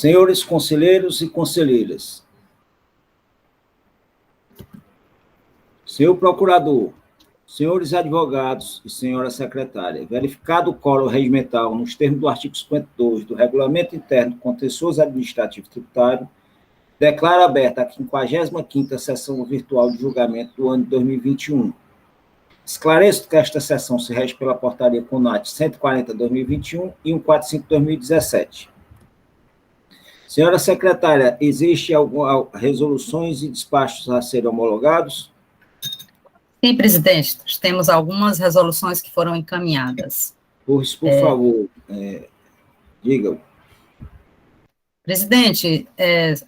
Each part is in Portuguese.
Senhores conselheiros e conselheiras, senhor procurador, senhores advogados e senhora secretária, verificado o quórum regimental nos termos do artigo 52 do Regulamento Interno Contencioso Administrativo Tributário, declaro aberta a 55ª sessão virtual de julgamento do ano de 2021. Esclareço que esta sessão se rege pela portaria CONAT 140/2021 e 145/2017. Senhora secretária, existe algumas resoluções e despachos a serem homologados? Sim, presidente, temos algumas resoluções que foram encaminhadas. Por favor, diga. Presidente,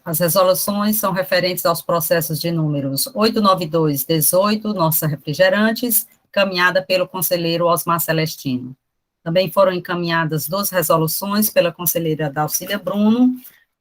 as resoluções são referentes aos processos de números 892/18, Nossa Refrigerantes, encaminhada pelo conselheiro Osmar Celestino. Também foram encaminhadas 2 resoluções pela conselheira Dalcília Bruno,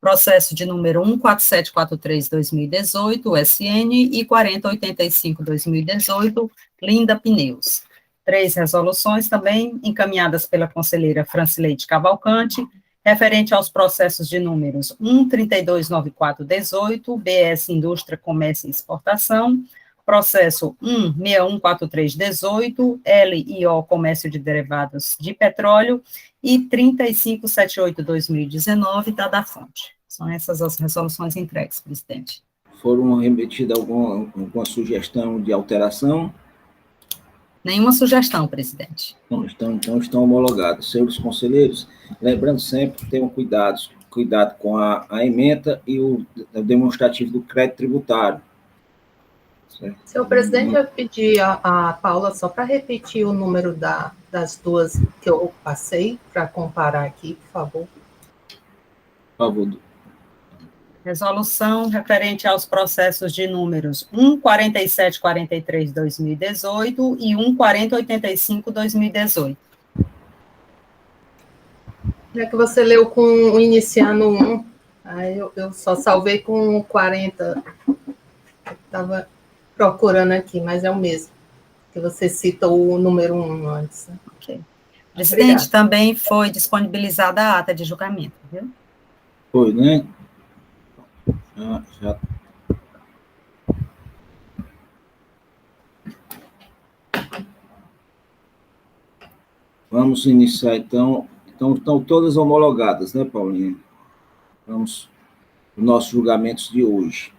processo de número 14743/2018, USN, e 4085/2018, Linda Pneus. 3 resoluções também encaminhadas pela conselheira Francileide Cavalcante, referente aos processos de números 13294/18, BS Indústria, Comércio e Exportação, processo 16143/18, LIO Comércio de Derivados de Petróleo, e 3578/2019, da Fonte. São essas as resoluções entregues, presidente. Foram remetidas alguma sugestão de alteração? Nenhuma sugestão, presidente. Então estão homologados. Senhores conselheiros, lembrando sempre que tenham cuidado com a ementa e o demonstrativo do crédito tributário. Certo? Senhor presidente, eu pedi a Paula só para repetir o número das 2 que eu passei, para comparar aqui, por favor. Por favor. Resolução referente aos processos de números 14743/2018 e 14085/2018. Já que você leu com o iniciando 1, aí eu só salvei com o 40. Estava procurando aqui, mas é o mesmo, que você cita o número 1 antes. Né? Ok. Presidente, também foi disponibilizada a ata de julgamento, viu? Foi, né? Já. Vamos iniciar, então. Então, estão todas homologadas, né, Paulinha? Vamos os nossos julgamentos de hoje.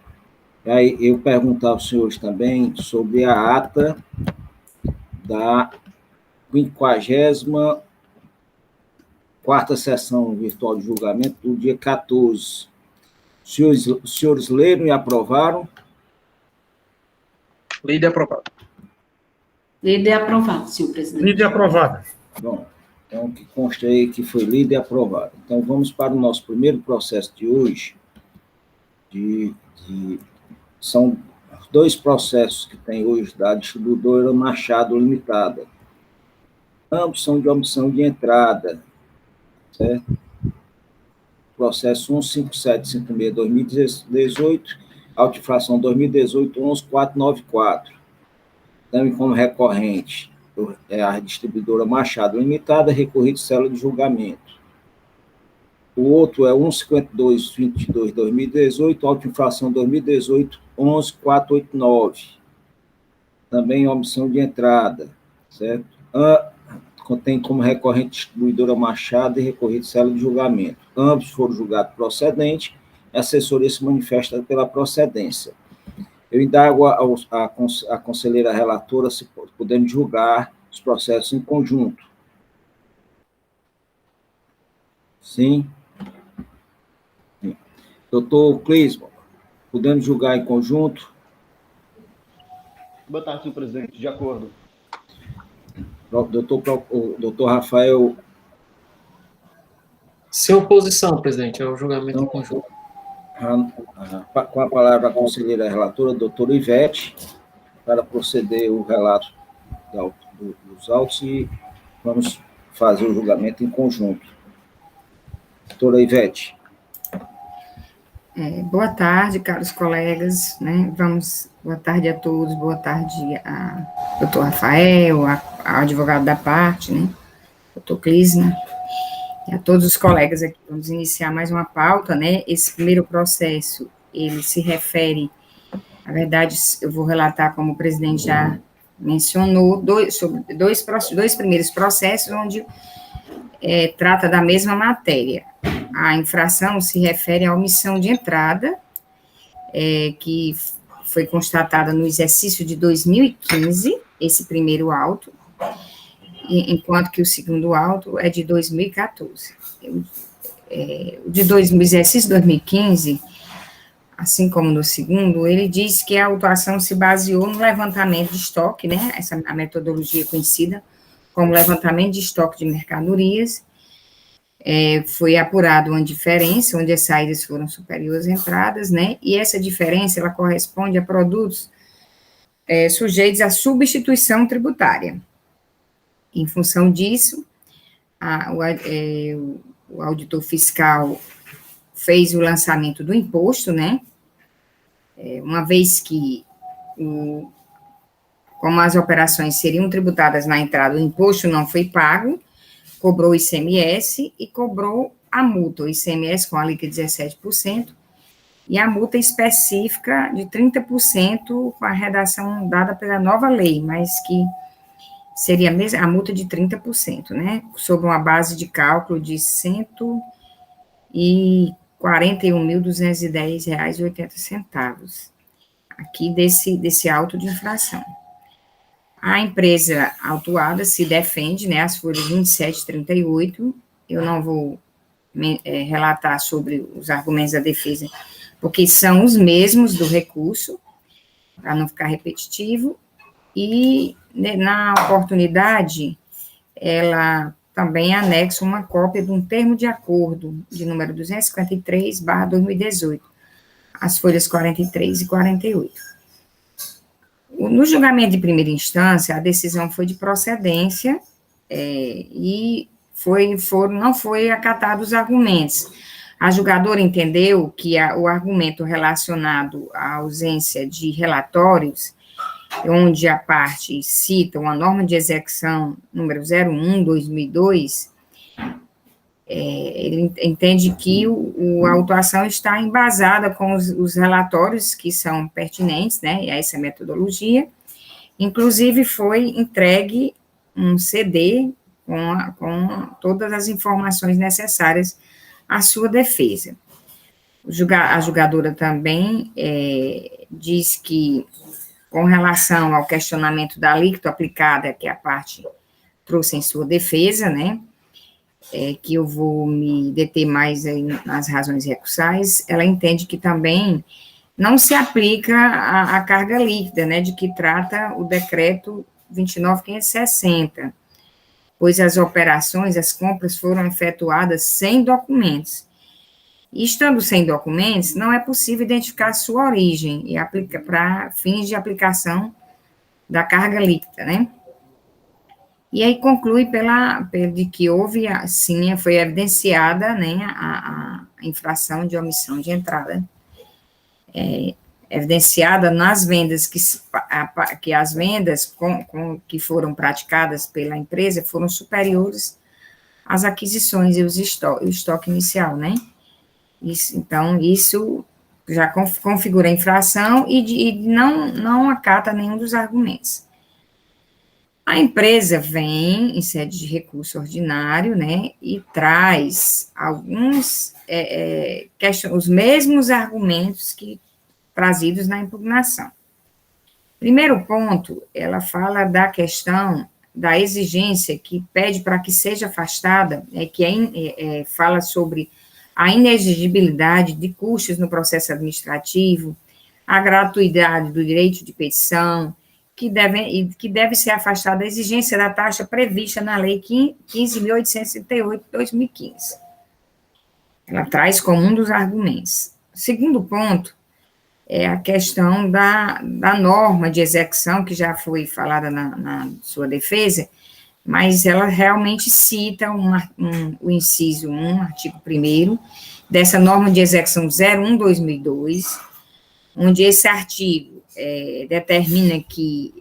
E aí, eu perguntar aos senhores também sobre a ata da 54ª sessão virtual de julgamento do dia 14. Os senhores leram e aprovaram? Lida e aprovada. Lida e aprovada, senhor presidente. Lida e aprovada. Bom, então que conste aí que foi lida e aprovada. Então vamos para o nosso primeiro processo de hoje. São 2 processos que tem hoje da distribuidora Machado Limitada. Ambos são de omissão de entrada, certo? Processo 15756/2018, auto-infração 2018-11494. Também como recorrente, a distribuidora Machado Limitada, recorrido célula de julgamento. O outro é 15222/2018, auto-infração 2018-11489. Também omissão de entrada, certo? Contém como recorrente distribuidora Machado e recorrido célula de julgamento. Ambos foram julgados procedentes, a assessoria se manifesta pela procedência. Eu indago a conselheira relatora se podemos julgar os processos em conjunto. Sim? Sim. Doutor Clisman, podemos julgar em conjunto? Boa tarde, senhor presidente. De acordo. Doutor Rafael. Sem oposição, presidente, é o julgamento em conjunto. Com a palavra a conselheira relatora, doutora Ivete, para proceder o relato dos autos e vamos fazer o julgamento em conjunto. Doutora Ivete. Boa tarde, caros colegas, né? Boa tarde a todos, boa tarde a doutor Rafael, ao advogado da parte, né? Doutor Clisman. E a todos os colegas aqui, vamos iniciar mais uma pauta, né? Esse primeiro processo, ele se refere, na verdade, eu vou relatar como o presidente já mencionou, sobre dois primeiros processos, onde trata da mesma matéria. A infração se refere à omissão de entrada, que foi constatada no exercício de 2015, esse primeiro auto, enquanto que o segundo auto é de 2014. O de exercício 2015, assim como no segundo, ele diz que a autuação se baseou no levantamento de estoque, né, a metodologia conhecida como levantamento de estoque de mercadorias. Foi apurado uma diferença, onde as saídas foram superiores às entradas, né, e essa diferença, ela corresponde a produtos sujeitos à substituição tributária. Em função disso, o auditor fiscal fez o lançamento do imposto, né, uma vez que, como as operações seriam tributadas na entrada, o imposto não foi pago, cobrou o ICMS e cobrou a multa, o ICMS com alíquota de 17%, e a multa específica de 30% com a redação dada pela nova lei, mas que seria a multa de 30%, né, sobre uma base de cálculo de R$ 141.210,80, aqui desse auto de infração. A empresa autuada se defende, né, as folhas 27 e 38, eu não vou relatar sobre os argumentos da defesa, porque são os mesmos do recurso, para não ficar repetitivo, e na oportunidade, ela também anexa uma cópia de um termo de acordo, de número 253/2018, as folhas 43 e 48. No julgamento de primeira instância, a decisão foi de procedência e não foi acatado os argumentos. A julgadora entendeu que o argumento relacionado à ausência de relatórios, onde a parte cita uma norma de execução número 01/2002, ele entende que a autuação está embasada com os relatórios que são pertinentes, né, a essa metodologia. Inclusive, foi entregue um CD com todas as informações necessárias à sua defesa. A julgadora também diz que, com relação ao questionamento da alíquota aplicada, que a parte trouxe em sua defesa, né, que eu vou me deter mais aí nas razões recursais, ela entende que também não se aplica a carga líquida, né, de que trata o decreto 29.560, pois as operações, as compras foram efetuadas sem documentos. E estando sem documentos, não é possível identificar a sua origem e aplica para fins de aplicação da carga líquida, né? E aí conclui de que houve, sim, foi evidenciada, né, a infração de omissão de entrada, evidenciada nas vendas, que as vendas que foram praticadas pela empresa foram superiores às aquisições e o estoque inicial, né? Então, isso já configura a infração e não acata nenhum dos argumentos. A empresa vem em sede de recurso ordinário, né, e traz os mesmos argumentos trazidos na impugnação. Primeiro ponto, ela fala da questão da exigência que pede para que seja afastada, fala sobre a inexigibilidade de custos no processo administrativo, a gratuidade do direito de petição, que deve ser afastada a exigência da taxa prevista na Lei 15.838 de 2015. Ela traz como um dos argumentos. O segundo ponto é a questão da norma de execução, que já foi falada na sua defesa, mas ela realmente cita o inciso 1, artigo 1º, dessa norma de execução 01/2002, onde esse artigo determina que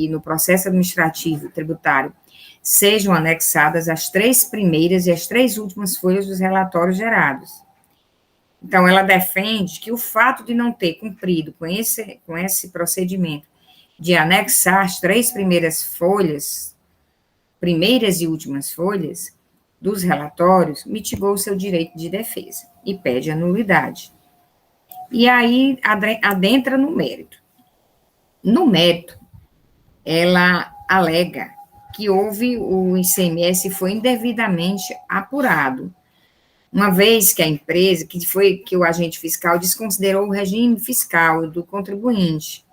no processo administrativo tributário sejam anexadas as 3 primeiras e as 3 últimas folhas dos relatórios gerados. Então, ela defende que o fato de não ter cumprido com esse procedimento de anexar as 3 primeiras folhas, primeiras e últimas folhas dos relatórios, mitigou o seu direito de defesa e pede a nulidade. E aí, adentra no mérito. No mérito, ela alega que o ICMS foi indevidamente apurado, uma vez que a empresa, que o agente fiscal desconsiderou o regime fiscal do contribuinte,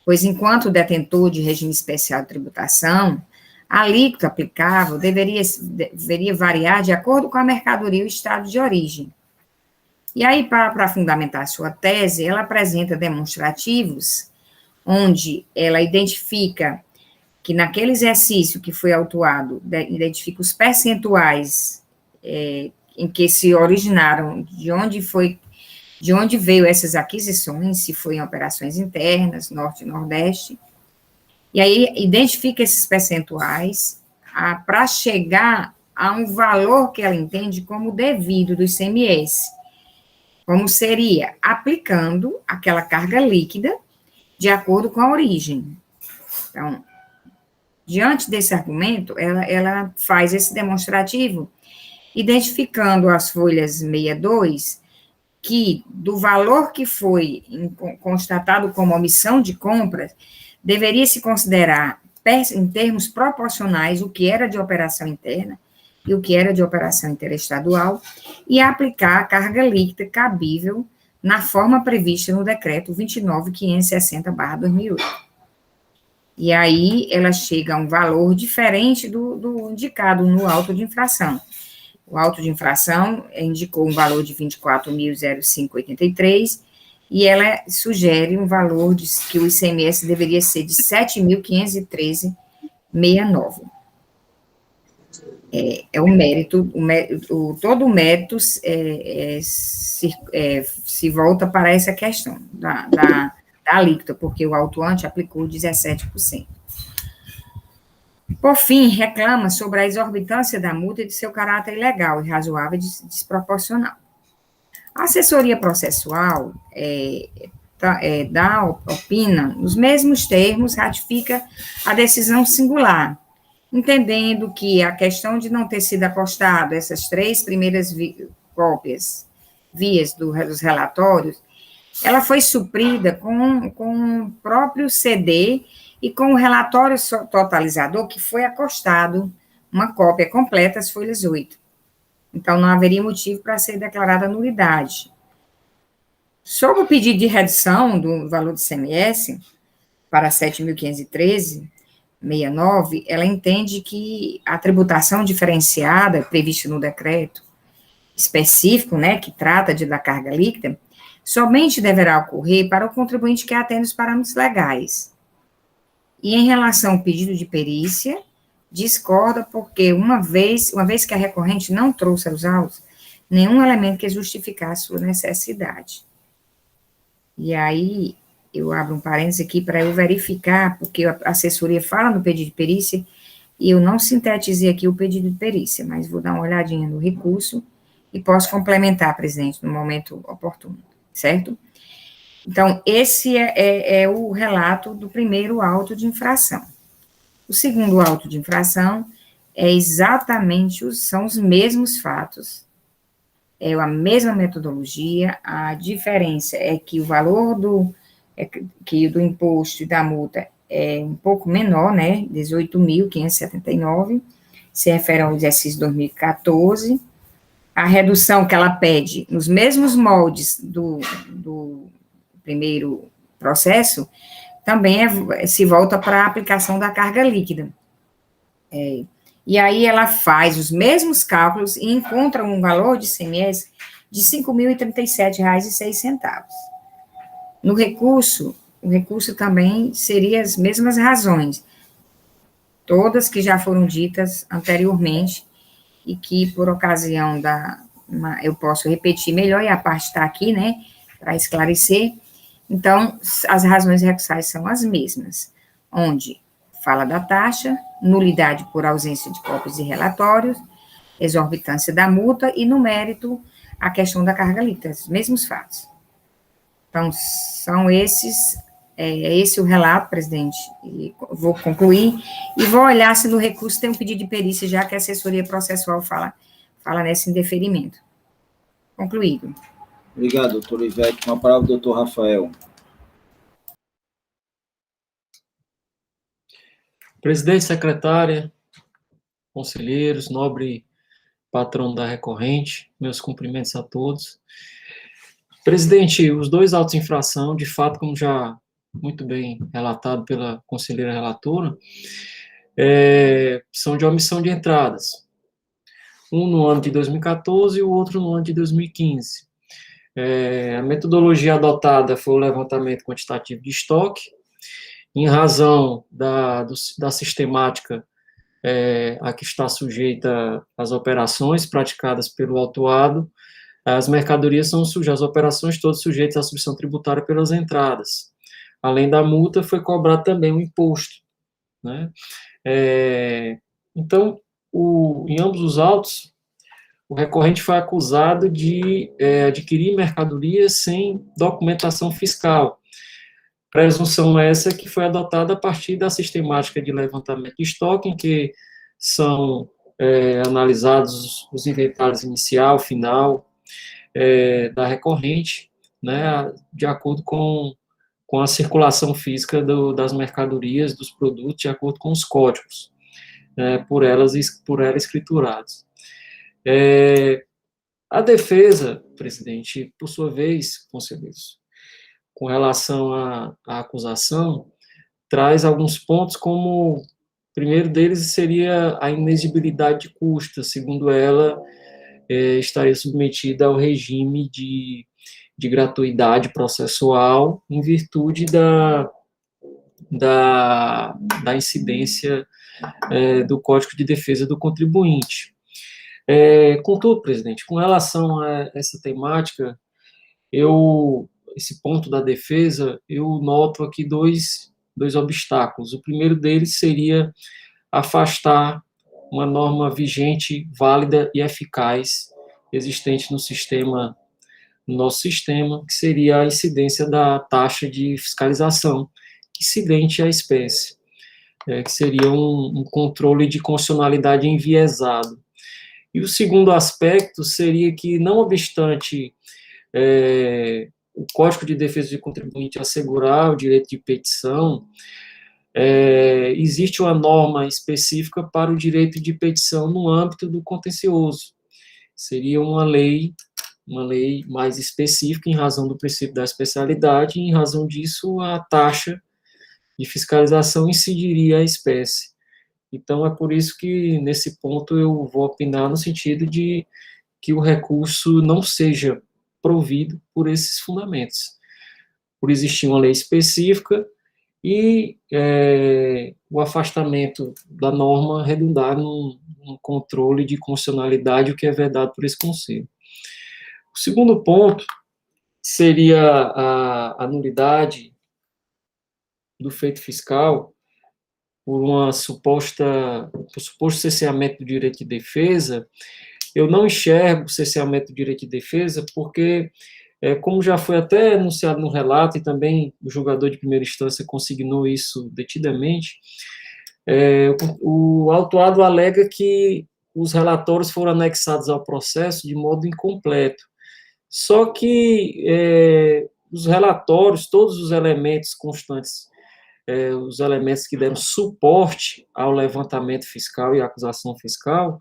pois enquanto detentor de regime especial de tributação, a alíquota aplicável deveria variar de acordo com a mercadoria e o estado de origem. E aí, para fundamentar sua tese, ela apresenta demonstrativos onde ela identifica que naquele exercício que foi autuado, identifica os percentuais em que se originaram, de onde veio essas aquisições, se foi em operações internas, Norte e Nordeste, e aí identifica esses percentuais para chegar a um valor que ela entende como devido do ICMS, como seria aplicando aquela carga líquida de acordo com a origem. Então, diante desse argumento, ela faz esse demonstrativo, identificando as folhas 62, que do valor que foi constatado como omissão de compras, deveria se considerar, em termos proporcionais, o que era de operação interna e o que era de operação interestadual, e aplicar a carga líquida cabível na forma prevista no decreto 29.560/2008. E aí, ela chega a um valor diferente do indicado no auto de infração. O auto de infração indicou um valor de 24.005,83, e ela sugere um valor que o ICMS deveria ser de 7.513,69. O mérito, todo o mérito se volta para essa questão da alíquota, porque o autuante aplicou 17%. Por fim, reclama sobre a exorbitância da multa e de seu caráter ilegal, irrazoável e desproporcional. A assessoria processual opina, nos mesmos termos, ratifica a decisão singular, entendendo que a questão de não ter sido acostado essas 3 primeiras vias dos relatórios, ela foi suprida com o próprio CD e com o relatório totalizador que foi acostado uma cópia completa, as folhas 8. Então, não haveria motivo para ser declarada nulidade. Sobre o pedido de redução do valor do ICMS para 7.513,69, ela entende que a tributação diferenciada prevista no decreto específico, que trata da carga líquida, somente deverá ocorrer para o contribuinte que atende os parâmetros legais. E em relação ao pedido de perícia, discorda porque, uma vez que a recorrente não trouxe aos autos nenhum elemento que justificasse sua necessidade. E aí, eu abro um parênteses aqui para eu verificar, porque a assessoria fala no pedido de perícia, e eu não sintetizei aqui o pedido de perícia, mas vou dar uma olhadinha no recurso e posso complementar, presidente, no momento oportuno, certo? Então, esse é o relato do primeiro auto de infração. O segundo auto de infração são os mesmos fatos, a mesma metodologia, a diferença é que o valor do imposto e da multa é um pouco menor, 18.579, se refere ao exercício 2014, a redução que ela pede, nos mesmos moldes do primeiro processo, também se volta para a aplicação da carga líquida. E aí ela faz os mesmos cálculos e encontra um valor de ICMS de R$ 5.037,06. No recurso, o recurso também seria as mesmas razões, todas que já foram ditas anteriormente, e que, por ocasião eu posso repetir melhor, e a parte está aqui, para esclarecer. Então, as razões recursais são as mesmas, onde fala da taxa nulidade por ausência de cópias de relatórios, exorbitância da multa e, no mérito, a questão da carga líquida, os mesmos fatos. Então, são esses, esse o relato, presidente, e vou concluir, e vou olhar se no recurso tem um pedido de perícia, já que a assessoria processual fala nesse indeferimento. Concluído. Obrigado, doutor Ivete. Com a palavra, doutor Rafael. Presidente, secretária, conselheiros, nobre patrão da recorrente, meus cumprimentos a todos. Presidente, os dois autos de infração, de fato, como já muito bem relatado pela conselheira relatora, são de omissão de entradas. Um no ano de 2014 e o outro no ano de 2015. A metodologia adotada foi o levantamento quantitativo de estoque, em razão da sistemática a que está sujeita as operações praticadas pelo autuado. As mercadorias são as operações todas sujeitas à substituição tributária pelas entradas. Além da multa, foi cobrado também um imposto, né? Então, em ambos os autos, o recorrente foi acusado de adquirir mercadorias sem documentação fiscal. Presunção essa que foi adotada a partir da sistemática de levantamento de estoque, em que são analisados os inventários inicial, final, da recorrente, né, de acordo com a circulação física das mercadorias, dos produtos, de acordo com os códigos, por ela escriturados. A defesa, presidente, por sua vez, conselheiros, com relação à acusação, traz alguns pontos como, o primeiro deles seria a inexigibilidade de custas, segundo ela, estaria submetida ao regime de gratuidade processual em virtude da incidência do Código de Defesa do Contribuinte. Contudo, presidente, com relação a essa temática, esse ponto da defesa, eu noto aqui dois obstáculos. O primeiro deles seria afastar uma norma vigente, válida e eficaz existente no nosso sistema, que seria a incidência da taxa de fiscalização incidente à espécie, que seria um controle de constitucionalidade enviesado. E o segundo aspecto seria que, não obstante o Código de Defesa do Contribuinte assegurar o direito de petição, existe uma norma específica para o direito de petição no âmbito do contencioso. Seria uma lei mais específica em razão do princípio da especialidade, e em razão disso a taxa de fiscalização incidiria à espécie. Então, é por isso que, nesse ponto, eu vou opinar no sentido de que o recurso não seja provido por esses fundamentos, por existir uma lei específica e o afastamento da norma redundar num controle de constitucionalidade, o que é vedado por esse Conselho. O segundo ponto seria a nulidade do feito fiscal por suposto cerceamento do direito de defesa. Eu não enxergo o cerceamento do direito de defesa porque, como já foi até anunciado no relato, e também o julgador de primeira instância consignou isso detidamente, o autuado alega que os relatórios foram anexados ao processo de modo incompleto. Só que os relatórios, todos os elementos constantes, os elementos que deram suporte ao levantamento fiscal e à acusação fiscal,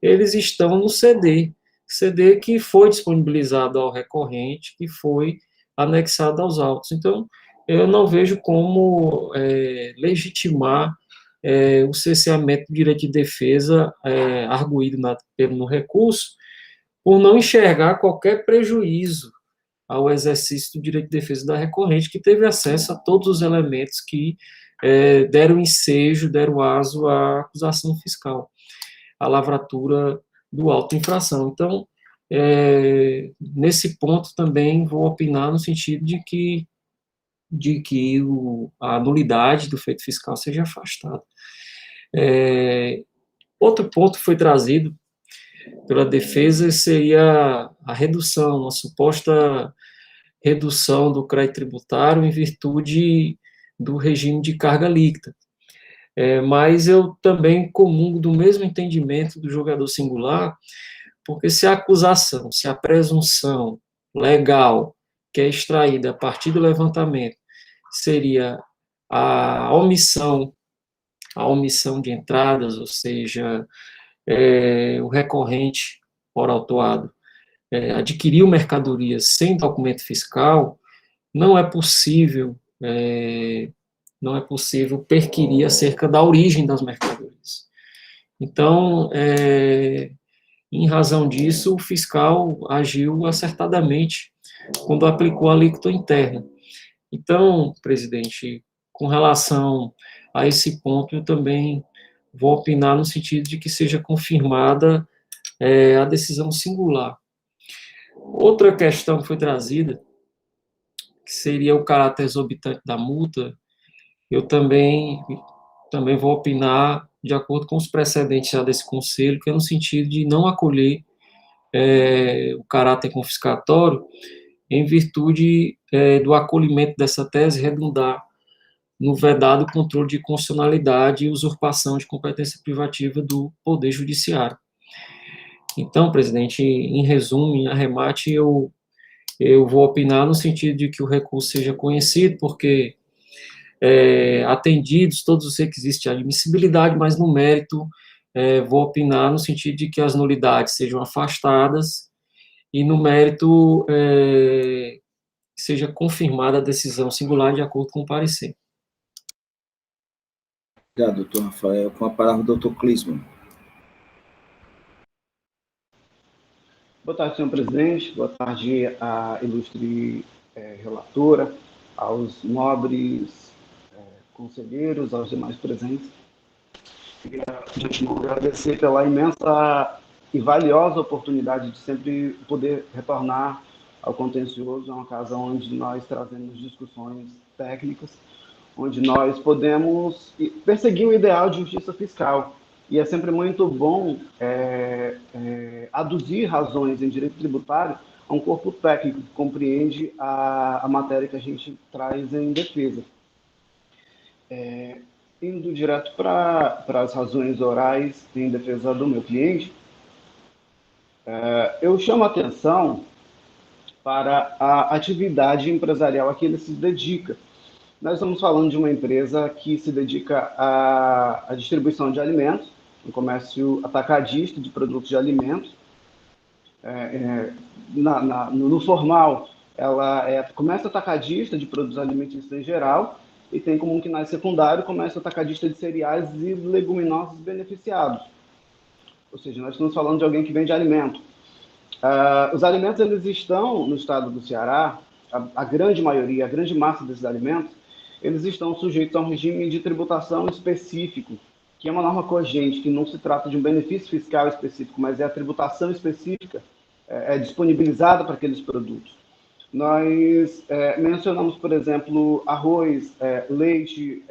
eles estão no CD que foi disponibilizado ao recorrente, que foi anexado aos autos. Então, eu não vejo como legitimar o cerceamento do direito de defesa arguído no recurso, por não enxergar qualquer prejuízo ao exercício do direito de defesa da recorrente, que teve acesso a todos os elementos que deram ensejo, deram aso à acusação fiscal, à lavratura do auto infração. Então, nesse ponto também vou opinar no sentido de que a nulidade do feito fiscal seja afastada. Outro ponto que foi trazido pela defesa seria a redução, a suposta redução do crédito tributário em virtude do regime de carga líquida. Mas eu também comungo do mesmo entendimento do jogador singular, porque se a acusação, se a presunção legal que é extraída a partir do levantamento seria a omissão de entradas, ou seja, o recorrente, ora autuado, adquiriu mercadorias sem documento fiscal, não é possível perquirir acerca da origem das mercadorias. Então, em razão disso, o fiscal agiu acertadamente quando aplicou a alíquota interna. Então, presidente, com relação a esse ponto, eu também vou opinar no sentido de que seja confirmada a decisão singular. Outra questão que foi trazida, que seria o caráter exorbitante da multa, eu também vou opinar de acordo com os precedentes já desse conselho, que é no sentido de não acolher o caráter confiscatório em virtude do acolhimento dessa tese redundar no vedado controle de constitucionalidade e usurpação de competência privativa do Poder Judiciário. Então, presidente, em resumo, em arremate, eu vou opinar no sentido de que o recurso seja conhecido, porque atendidos todos os requisitos de admissibilidade, mas no mérito vou opinar no sentido de que as nulidades sejam afastadas e no mérito seja confirmada a decisão singular de acordo com o parecer. Obrigado, doutor Rafael. Com a palavra o doutor Clisman. Boa tarde, senhor presidente. Boa tarde à ilustre relatora, aos nobres conselheiros, aos demais presentes. Queria, de antemão, agradecer pela imensa e valiosa oportunidade de sempre poder retornar ao contencioso, é uma casa onde nós trazemos discussões técnicas, onde nós podemos perseguir o ideal de justiça fiscal. E é sempre muito bom aduzir razões em direito tributário a um corpo técnico que compreende a matéria que a gente traz em defesa. Indo direto para as razões orais em defesa do meu cliente, eu chamo a atenção para a atividade empresarial a que ele se dedica. Nós estamos falando de uma empresa que se dedica à distribuição de alimentos, um comércio atacadista de produtos de alimentos. No formal, ela é comércio atacadista de produtos alimentícios em geral, e tem como um quinais secundário comércio atacadista de cereais e leguminosos beneficiados. Ou seja, nós estamos falando de alguém que vende alimento. Os alimentos, eles estão no estado do Ceará, a grande maioria, a grande massa desses alimentos, eles estão sujeitos a um regime de tributação específico, que é uma norma cogente, que não se trata de um benefício fiscal específico, mas é a tributação específica disponibilizada para aqueles produtos. Nós mencionamos, por exemplo, arroz, leite,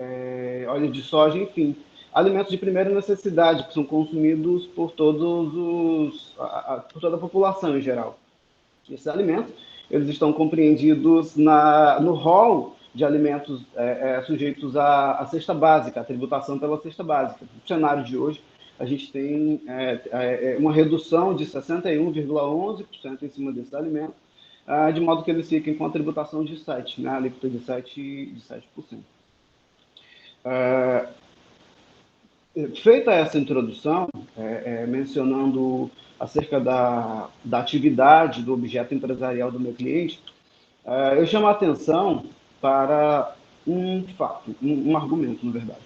óleo de soja, enfim, alimentos de primeira necessidade, que são consumidos por toda a população em geral. Esses alimentos, eles estão compreendidos no rol de alimentos sujeitos à cesta básica, à tributação pela cesta básica. No cenário de hoje, a gente tem uma redução de 61,11% em cima desses alimentos, de modo que eles fiquem com a tributação de 7%, né, a alíquota de 7%. Feita essa introdução, mencionando acerca da atividade do objeto empresarial do meu cliente, eu chamo a atenção para um fato, um argumento, na verdade.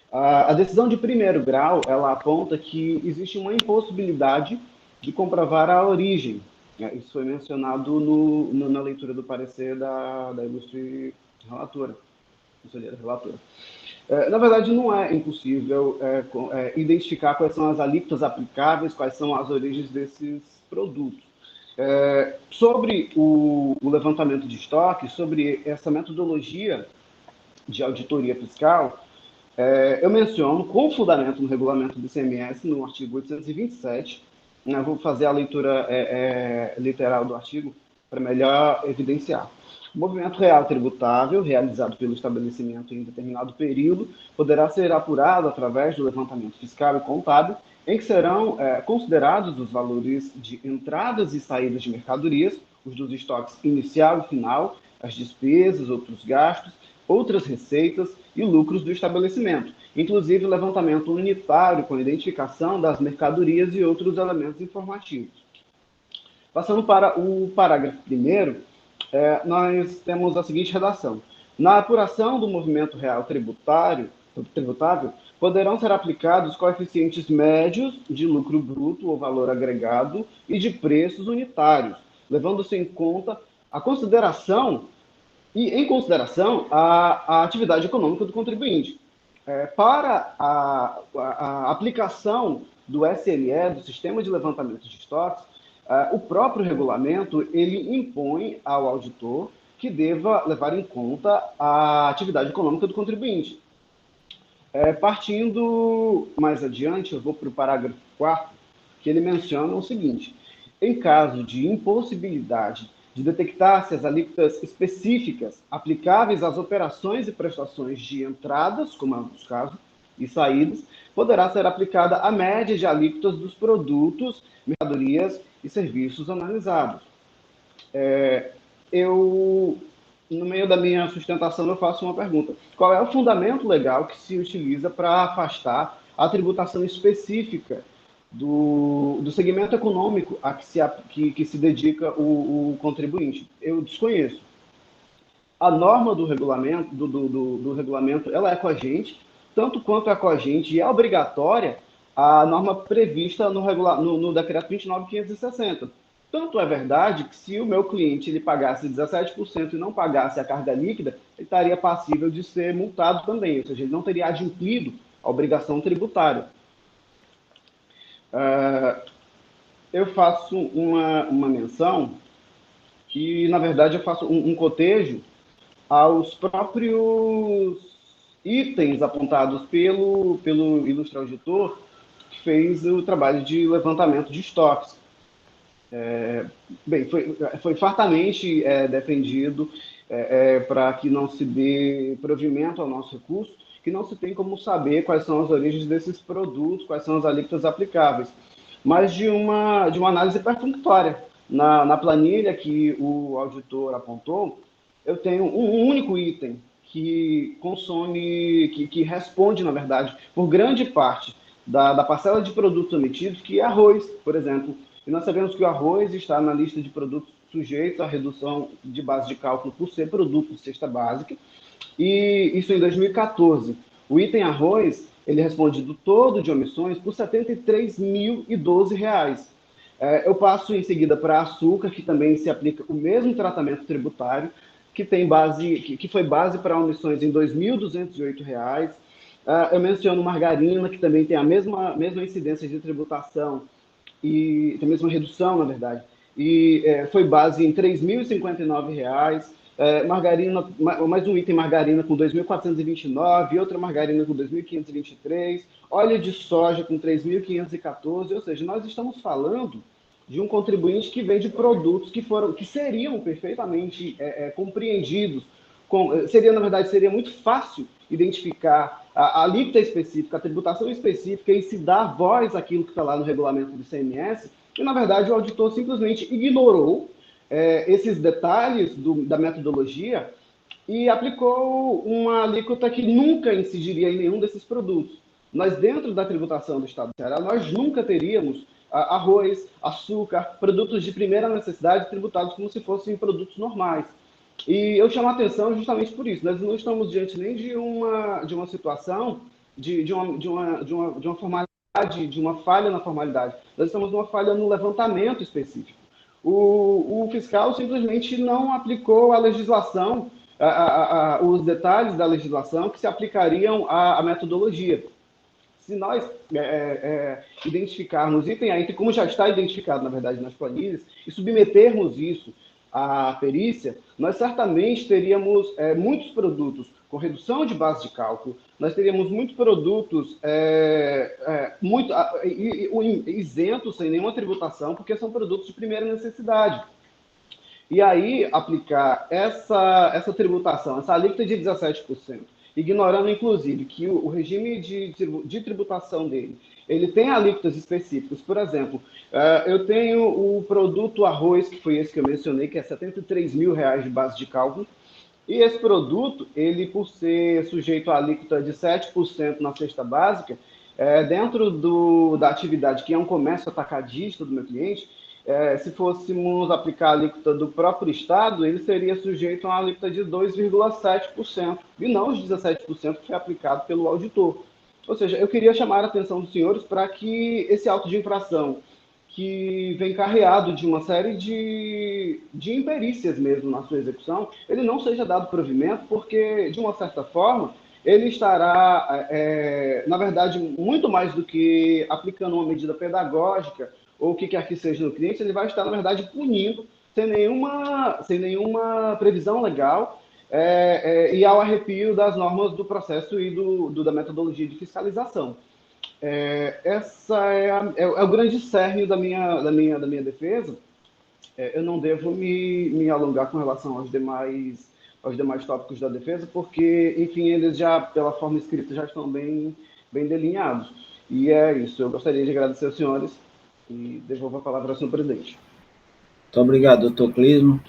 A decisão de primeiro grau, ela aponta que existe uma impossibilidade de comprovar a origem. Isso foi mencionado na leitura do parecer da ilustre relatora, conselheira relatora. Na verdade, não é impossível identificar quais são as alíquotas aplicáveis, quais são as origens desses produtos. Sobre o levantamento de estoque, sobre essa metodologia de auditoria fiscal, Eu menciono com fundamento no regulamento do ICMS, no artigo 827, né, vou fazer a leitura literal do artigo para melhor evidenciar. O movimento real tributável, realizado pelo estabelecimento em determinado período, poderá ser apurado através do levantamento fiscal e contábil, em que serão considerados os valores de entradas e saídas de mercadorias, os dos estoques inicial e final, as despesas, outros gastos, outras receitas e lucros do estabelecimento, inclusive o levantamento unitário com a identificação das mercadorias e outros elementos informativos. Passando para o parágrafo 1º, nós temos a seguinte redação. Na apuração do movimento real tributável, poderão ser aplicados coeficientes médios de lucro bruto ou valor agregado e de preços unitários, levando-se em conta em consideração a atividade econômica do contribuinte. Para a aplicação do SLE, do Sistema de Levantamento de Estoques, o próprio regulamento ele impõe ao auditor que deva levar em conta a atividade econômica do contribuinte. Partindo mais adiante, eu vou para o parágrafo 4º, que ele menciona o seguinte: em caso de impossibilidade de detectar-se as alíquotas específicas aplicáveis às operações e prestações de entradas, como é o caso, e saídas, poderá ser aplicada a média de alíquotas dos produtos, mercadorias e serviços analisados. No meio da minha sustentação, eu faço uma pergunta. Qual é o fundamento legal que se utiliza para afastar a tributação específica do segmento econômico a que se dedica o contribuinte? Eu desconheço. A norma do regulamento, do regulamento, ela é coagente, tanto quanto é coagente e é obrigatória a norma prevista no decreto 29.560. Tanto é verdade que se o meu cliente ele pagasse 17% e não pagasse a carga líquida, ele estaria passível de ser multado também, ou seja, ele não teria adimplido a obrigação tributária. Eu faço uma menção e, na verdade, eu faço um cotejo aos próprios itens apontados pelo ilustre auditor que fez o trabalho de levantamento de estoques. Foi fartamente defendido para que não se dê provimento ao nosso recurso, que não se tem como saber quais são as origens desses produtos, quais são as alíquotas aplicáveis, mas de uma análise perfunctória. Na planilha que o auditor apontou, eu tenho um único item que consome, que responde, na verdade, por grande parte da parcela de produtos omitidos, que é arroz, por exemplo. E nós sabemos que o arroz está na lista de produtos sujeitos à redução de base de cálculo por ser produto de cesta básica, e isso em 2014. O item arroz, ele responde do todo de omissões por R$ 73.012. Eu passo em seguida para açúcar, que também se aplica o mesmo tratamento tributário, que tem base, que foi base para omissões em R$ 2.208. Eu menciono margarina, que também tem a mesma incidência de tributação, e tem a mesma redução, na verdade, e foi base em R$ 3.059, margarina, mais um item margarina com 2.429, outra margarina com 2.523, óleo de soja com 3.514, ou seja, nós estamos falando de um contribuinte que vende produtos que seriam perfeitamente compreendidos, na verdade, seria muito fácil identificar a alíquota específica, a tributação específica e se dar voz àquilo que está lá no regulamento do ICMS, e, na verdade, o auditor simplesmente ignorou esses detalhes da metodologia e aplicou uma alíquota que nunca incidiria em nenhum desses produtos. Nós, dentro da tributação do Estado do Ceará, nós nunca teríamos arroz, açúcar, produtos de primeira necessidade tributados como se fossem produtos normais. E eu chamo a atenção justamente por isso. Nós não estamos diante nem de uma situação de uma formalidade, de uma falha na formalidade. Nós estamos numa falha no levantamento específico. O fiscal simplesmente não aplicou a legislação, os detalhes da legislação que se aplicariam à metodologia. Se nós identificarmos item a item, como já está identificado, na verdade, nas planilhas, e submetermos isso à perícia, nós certamente teríamos muitos produtos com redução de base de cálculo, nós teríamos muitos produtos isentos, sem nenhuma tributação, porque são produtos de primeira necessidade. E aí, aplicar essa tributação, essa alíquota de 17%, ignorando, inclusive, que o regime de tributação dele, ele tem alíquotas específicas. Por exemplo, eu tenho o produto arroz, que foi esse que eu mencionei, que é R$ 73 mil de base de cálculo, e esse produto, ele, por ser sujeito à alíquota de 7% na cesta básica, dentro da atividade que é um comércio atacadista do meu cliente, se fôssemos aplicar a alíquota do próprio Estado, ele seria sujeito a uma alíquota de 2,7%, e não os 17% que foi aplicado pelo auditor. Ou seja, eu queria chamar a atenção dos senhores para que esse auto de infração, que vem carreado de uma série de imperícias mesmo na sua execução, ele não seja dado provimento, porque, de uma certa forma, ele estará, na verdade, muito mais do que aplicando uma medida pedagógica, ou o que quer que seja no cliente, ele vai estar, na verdade, punindo, sem nenhuma previsão legal, e ao arrepio das normas do processo e da metodologia de fiscalização. Essa é o grande cerne da minha defesa. Eu não devo me alongar com relação aos demais tópicos da defesa, porque, enfim, eles já, pela forma escrita, já estão bem delineados. E é isso. Eu gostaria de agradecer aos senhores e devolvo a palavra ao senhor presidente. Muito obrigado, doutor Clisman.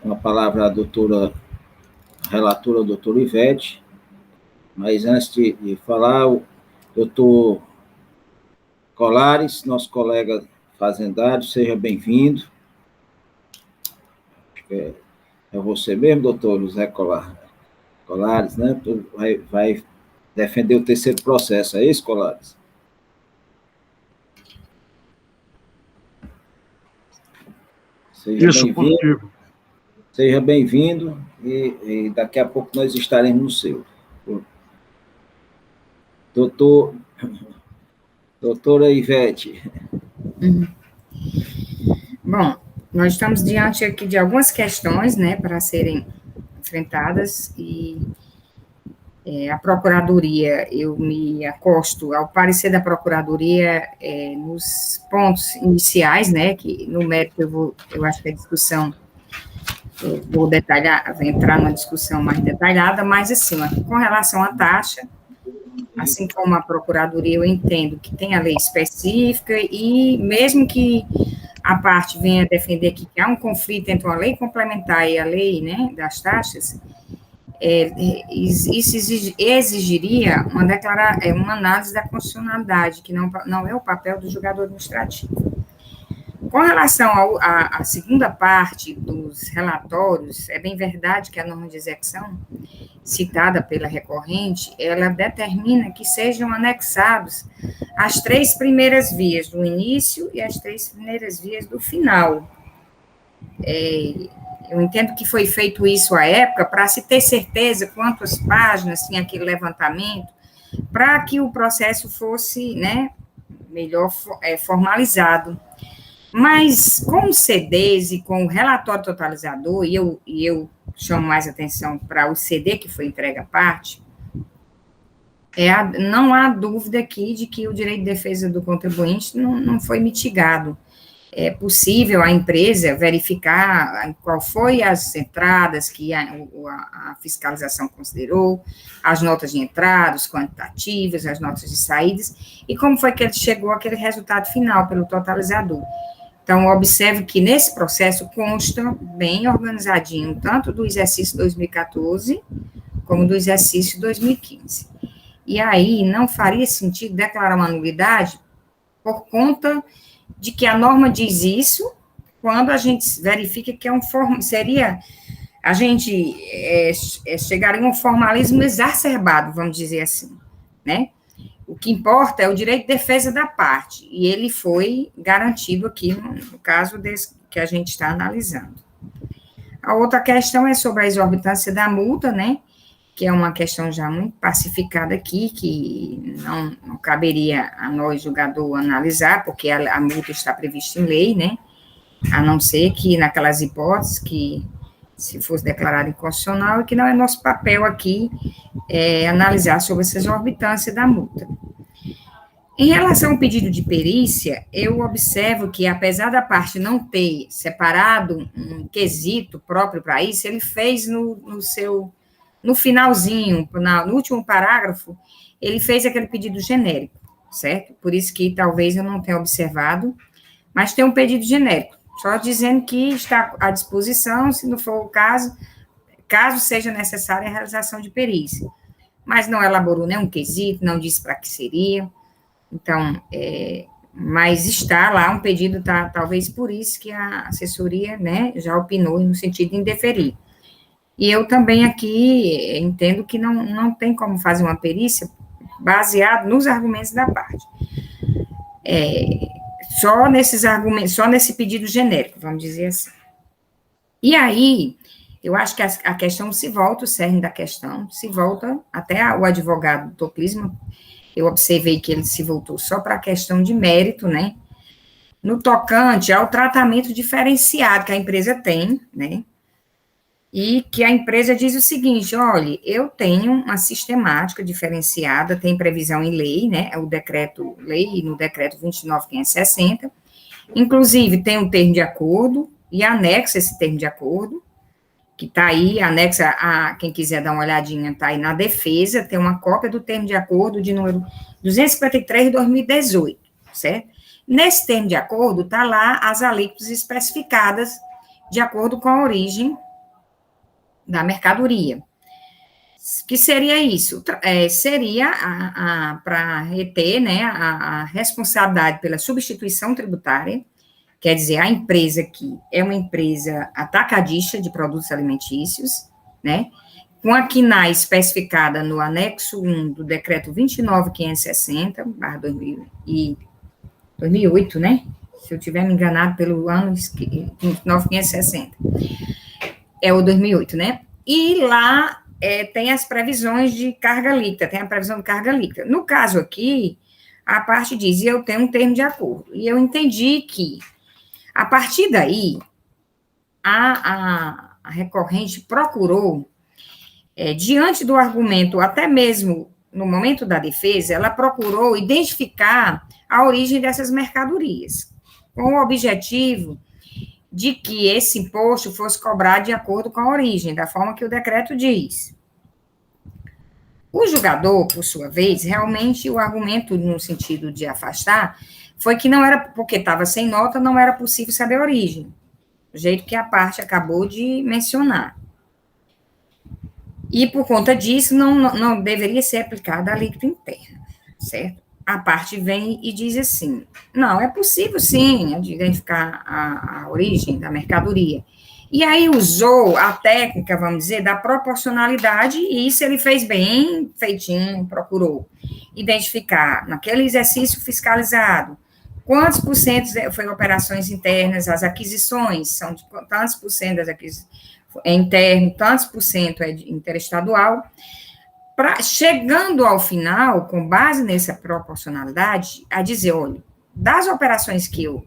Com a palavra a relatora, doutora Ivete. Mas antes de falar, o doutor Colares, nosso colega fazendário, seja bem-vindo. É você mesmo, doutor José Colares, né? Vai defender o terceiro processo, é isso, Colares? Isso, contigo. Seja bem-vindo e daqui a pouco nós estaremos no seu. Doutora Ivete. Bom, nós estamos diante aqui de algumas questões, né, para serem enfrentadas, e a Procuradoria, eu me acosto ao parecer da Procuradoria nos pontos iniciais, né, que no mérito eu acho que a discussão, eu vou entrar numa discussão mais detalhada, mas assim, com relação à taxa, assim como a Procuradoria, eu entendo que tem a lei específica, e mesmo que a parte venha defender que há um conflito entre uma lei complementar e a lei, né, das taxas, isso exigiria uma análise da constitucionalidade, que não é o papel do julgador administrativo. Com relação à segunda parte dos relatórios, é bem verdade que a norma de execução, citada pela recorrente, ela determina que sejam anexados as 3 primeiras vias do início e as 3 primeiras vias do final. Eu entendo que foi feito isso à época para se ter certeza quantas páginas tinha aquele levantamento, para que o processo fosse, né, melhor formalizado. Mas com os CDs e com o relatório totalizador, e eu chamo mais atenção para o CD que foi entregue à parte, não há dúvida aqui de que o direito de defesa do contribuinte não foi mitigado. É possível a empresa verificar qual foi as entradas que a fiscalização considerou, as notas de entrada, os quantitativos, as notas de saídas, e como foi que ele chegou àquele resultado final pelo totalizador. Então, observe que nesse processo consta bem organizadinho, tanto do exercício 2014, como do exercício 2015. E aí, não faria sentido declarar uma nulidade por conta de que a norma diz isso, quando a gente verifica que a gente chegaria a um formalismo exacerbado, vamos dizer assim, né? O que importa é o direito de defesa da parte, e ele foi garantido aqui no caso desse que a gente está analisando. A outra questão é sobre a exorbitância da multa, né, que é uma questão já muito pacificada aqui, que não caberia a nós, julgador, analisar, porque a multa está prevista em lei, né, a não ser que naquelas hipóteses que se fosse declarado inconstitucional, e que não é nosso papel aqui analisar sobre essa exorbitância da multa. Em relação ao pedido de perícia, eu observo que, apesar da parte não ter separado um quesito próprio para isso, ele fez no finalzinho, no último parágrafo, ele fez aquele pedido genérico, certo? Por isso que talvez eu não tenha observado, mas tem um pedido genérico, só dizendo que está à disposição, se não for o caso seja necessária a realização de perícia. Mas não elaborou nenhum quesito, não disse para que seria. Então, mas está lá um pedido, talvez por isso que a assessoria, né, já opinou no sentido de indeferir. E eu também aqui entendo que não tem como fazer uma perícia baseado nos argumentos da parte. Só nesses argumentos, só nesse pedido genérico, vamos dizer assim. E aí, eu acho que a questão se volta, o cerne da questão se volta, até o advogado doutor Clisman, eu observei que ele se voltou só para a questão de mérito, né, no tocante ao tratamento diferenciado que a empresa tem, né, e que a empresa diz o seguinte, olha, eu tenho uma sistemática diferenciada, tem previsão em lei, né, o decreto-lei, no decreto 29.560, inclusive tem um termo de acordo, e anexa esse termo de acordo, que está aí, anexa quem quiser dar uma olhadinha, está aí na defesa, tem uma cópia do termo de acordo de número 253 de 2018, certo? Nesse termo de acordo, está lá as alíquotas especificadas de acordo com a origem da mercadoria. Que seria isso? Seria para reter, né, a responsabilidade pela substituição tributária, quer dizer, a empresa aqui é uma empresa atacadista de produtos alimentícios, né, com a KNAI especificada no anexo 1 do decreto 29.560/2008, né, se eu tiver me enganado pelo ano 29.560, é o 2008, né, e lá tem as previsões de carga líquida, tem a previsão de carga líquida. No caso aqui, a parte diz, eu tenho um termo de acordo, e eu entendi que a partir daí, a recorrente procurou, diante do argumento, até mesmo no momento da defesa, ela procurou identificar a origem dessas mercadorias, com o objetivo de que esse imposto fosse cobrado de acordo com a origem, da forma que o decreto diz. O julgador, por sua vez, realmente o argumento no sentido de afastar foi que não era, porque estava sem nota, não era possível saber a origem, do jeito que a parte acabou de mencionar. E, por conta disso, não deveria ser aplicada a alíquota interna, certo? A parte vem e diz assim, não, é possível, sim, identificar a origem da mercadoria. E aí usou a técnica, vamos dizer, da proporcionalidade, e isso ele fez bem feitinho, procurou identificar, naquele exercício fiscalizado, quantos por cento foi operações internas, as aquisições, são de tantos por cento das aquisições é interno, tantos por cento é interestadual, chegando ao final, com base nessa proporcionalidade, a dizer, olha, das operações que o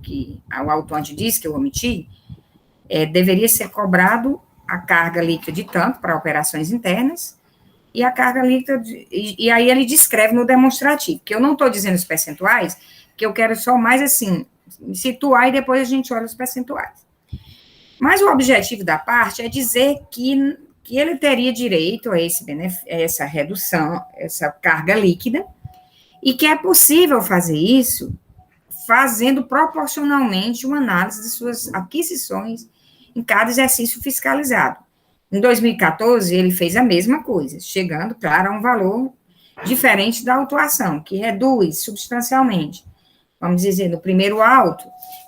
autuante disse que eu omiti, deveria ser cobrado a carga líquida de tanto para operações internas, e a carga líquida, e aí ele descreve no demonstrativo, que eu não estou dizendo os percentuais, que eu quero só mais assim, situar e depois a gente olha os percentuais. Mas o objetivo da parte é dizer que ele teria direito a essa redução, essa carga líquida, e que é possível fazer isso fazendo proporcionalmente uma análise de suas aquisições em cada exercício fiscalizado. Em 2014, ele fez a mesma coisa, chegando, claro, a um valor diferente da autuação, que reduz substancialmente. Vamos dizer, no primeiro auto,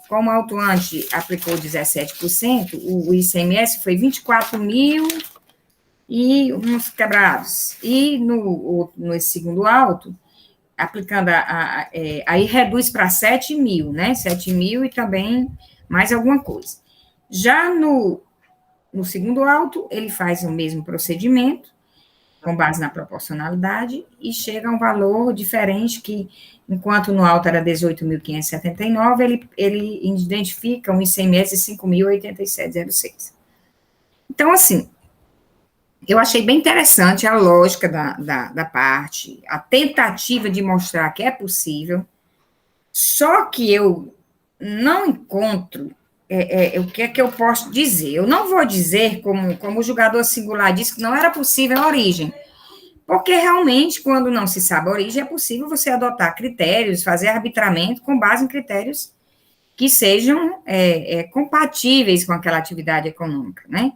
como o autuante aplicou 17%, o ICMS foi 24 mil e uns quebrados. E no segundo auto, aplicando, aí reduz para 7 mil, né? 7 mil e também mais alguma coisa. Já no segundo auto, ele faz o mesmo procedimento, com base na proporcionalidade, e chega a um valor diferente que, enquanto no auto era 18.579, ele identifica um ICMS de 5.087,06. Então, assim, eu achei bem interessante a lógica da parte, a tentativa de mostrar que é possível, só que eu não encontro o que é que eu posso dizer. Eu não vou dizer, como o julgador singular disse, que não era possível a origem, porque realmente, quando não se sabe a origem, é possível você adotar critérios, fazer arbitramento com base em critérios que sejam compatíveis com aquela atividade econômica, né?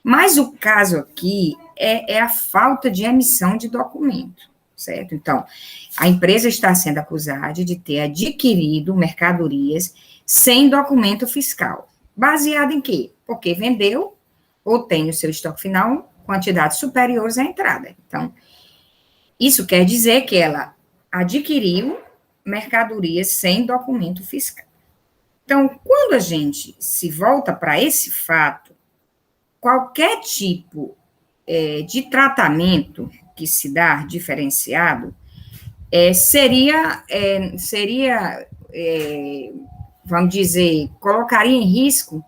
Mas o caso aqui é a falta de emissão de documento, certo? Então, a empresa está sendo acusada de ter adquirido mercadorias sem documento fiscal. Baseado em quê? Porque vendeu ou tem no seu estoque final quantidades superiores à entrada. Então, isso quer dizer que ela adquiriu mercadorias sem documento fiscal. Então, quando a gente se volta para esse fato, qualquer tipo de tratamento que se dá diferenciado seria, vamos dizer, colocaria em risco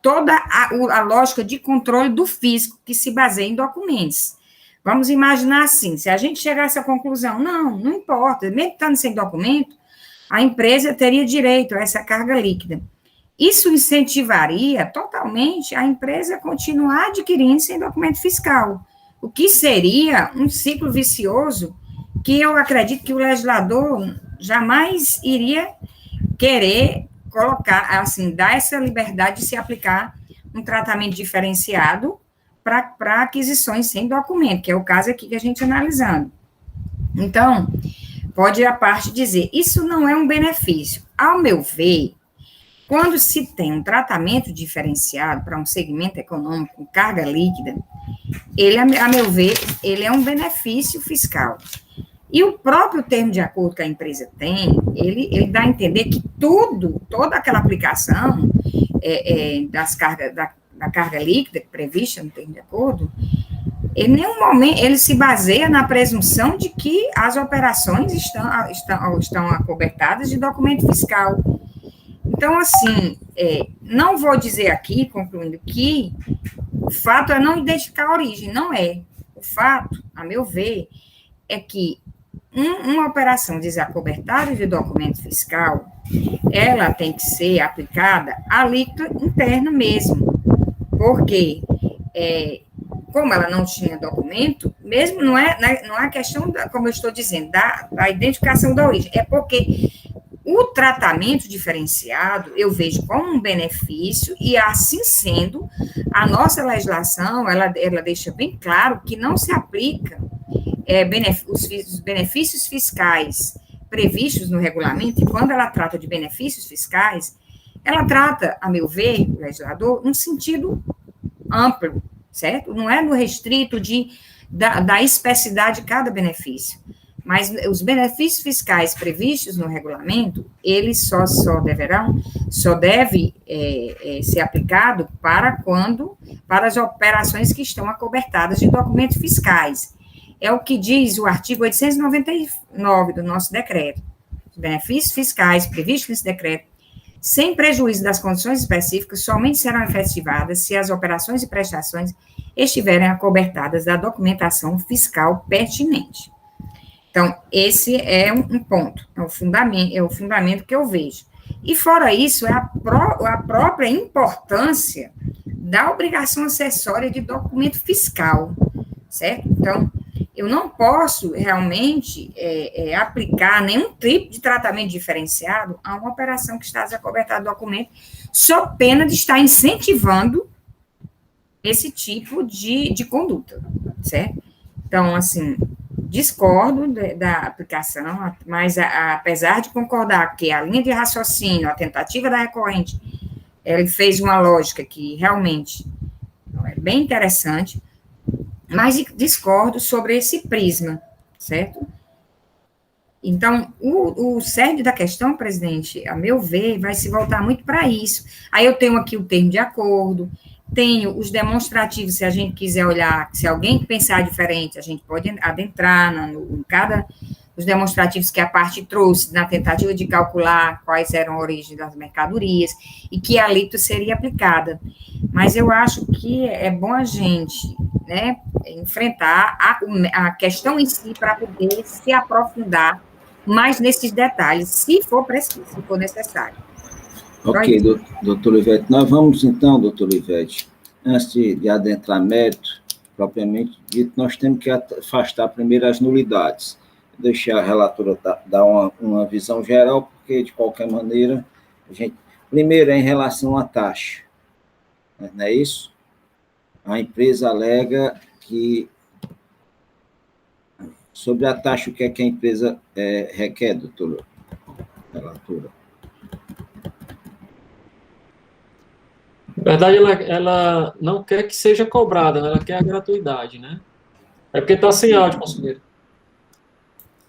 toda a lógica de controle do fisco que se baseia em documentos. Vamos imaginar assim, se a gente chegar a essa conclusão, não importa, mesmo estando sem documento, a empresa teria direito a essa carga líquida. Isso incentivaria totalmente a empresa a continuar adquirindo sem documento fiscal, o que seria um ciclo vicioso que eu acredito que o legislador jamais iria querer colocar, assim, dar essa liberdade de se aplicar um tratamento diferenciado para aquisições sem documento, que é o caso aqui que a gente analisando. Então, pode a parte dizer, isso não é um benefício. Ao meu ver, quando se tem um tratamento diferenciado para um segmento econômico com carga líquida, ele, a meu ver, ele é um benefício fiscal. E o próprio termo de acordo que a empresa tem, ele dá a entender que toda aquela aplicação da carga líquida prevista no termo de acordo, em nenhum momento ele se baseia na presunção de que as operações estão acobertadas de documento fiscal. Então, assim, não vou dizer aqui, concluindo, que o fato é não identificar a origem, não é. O fato, a meu ver, é que uma operação desacobertada de documento fiscal, ela tem que ser aplicada à alíquota interna mesmo, porque, como ela não tinha documento, mesmo não é a questão, como eu estou dizendo, da identificação da origem, é porque o tratamento diferenciado eu vejo como um benefício e, assim sendo, a nossa legislação, ela deixa bem claro que não se aplica os benefícios fiscais previstos no regulamento, e quando ela trata de benefícios fiscais, ela trata, a meu ver, o legislador, num sentido amplo, certo? Não é no restrito da especificidade de cada benefício, mas os benefícios fiscais previstos no regulamento, eles só deve ser aplicado para as operações que estão acobertadas de documentos fiscais. É o que diz o artigo 899 do nosso decreto. Os benefícios fiscais previstos nesse decreto, sem prejuízo das condições específicas, somente serão efetivadas se as operações e prestações estiverem acobertadas da documentação fiscal pertinente. Então, esse é um ponto, é o fundamento que eu vejo. E, fora isso, é a própria importância da obrigação acessória de documento fiscal, certo? Então, eu não posso realmente aplicar nenhum tipo de tratamento diferenciado a uma operação que está desacobertada do documento, só pena de estar incentivando esse tipo de conduta, certo? Então, assim, discordo da aplicação, mas apesar de concordar que a linha de raciocínio, a tentativa da recorrente, ele fez uma lógica que realmente é bem interessante, mas discordo sobre esse prisma, certo? Então, o cerne da questão, presidente, a meu ver, vai se voltar muito para isso. Aí eu tenho aqui o termo de acordo, tenho os demonstrativos, se a gente quiser olhar, se alguém pensar diferente, a gente pode adentrar os demonstrativos que a parte trouxe na tentativa de calcular quais eram a origem das mercadorias e que a alíquota seria aplicada. Mas eu acho que é bom a gente, né, enfrentar a questão em si para poder se aprofundar mais nesses detalhes, se for preciso, se for necessário. Ok, doutor Ivete. Nós vamos, então, doutor Ivete, antes de adentrar mérito, propriamente dito, nós temos que afastar primeiro as nulidades. Deixar a relatora dar uma visão geral, porque, de qualquer maneira, a gente... Primeiro, é em relação à taxa, não é isso? A empresa alega que... Sobre a taxa, o que é que a empresa requer, doutora relatora? Na verdade, ela não quer que seja cobrada, ela quer a gratuidade, né? É porque está sem áudio, conselheiro.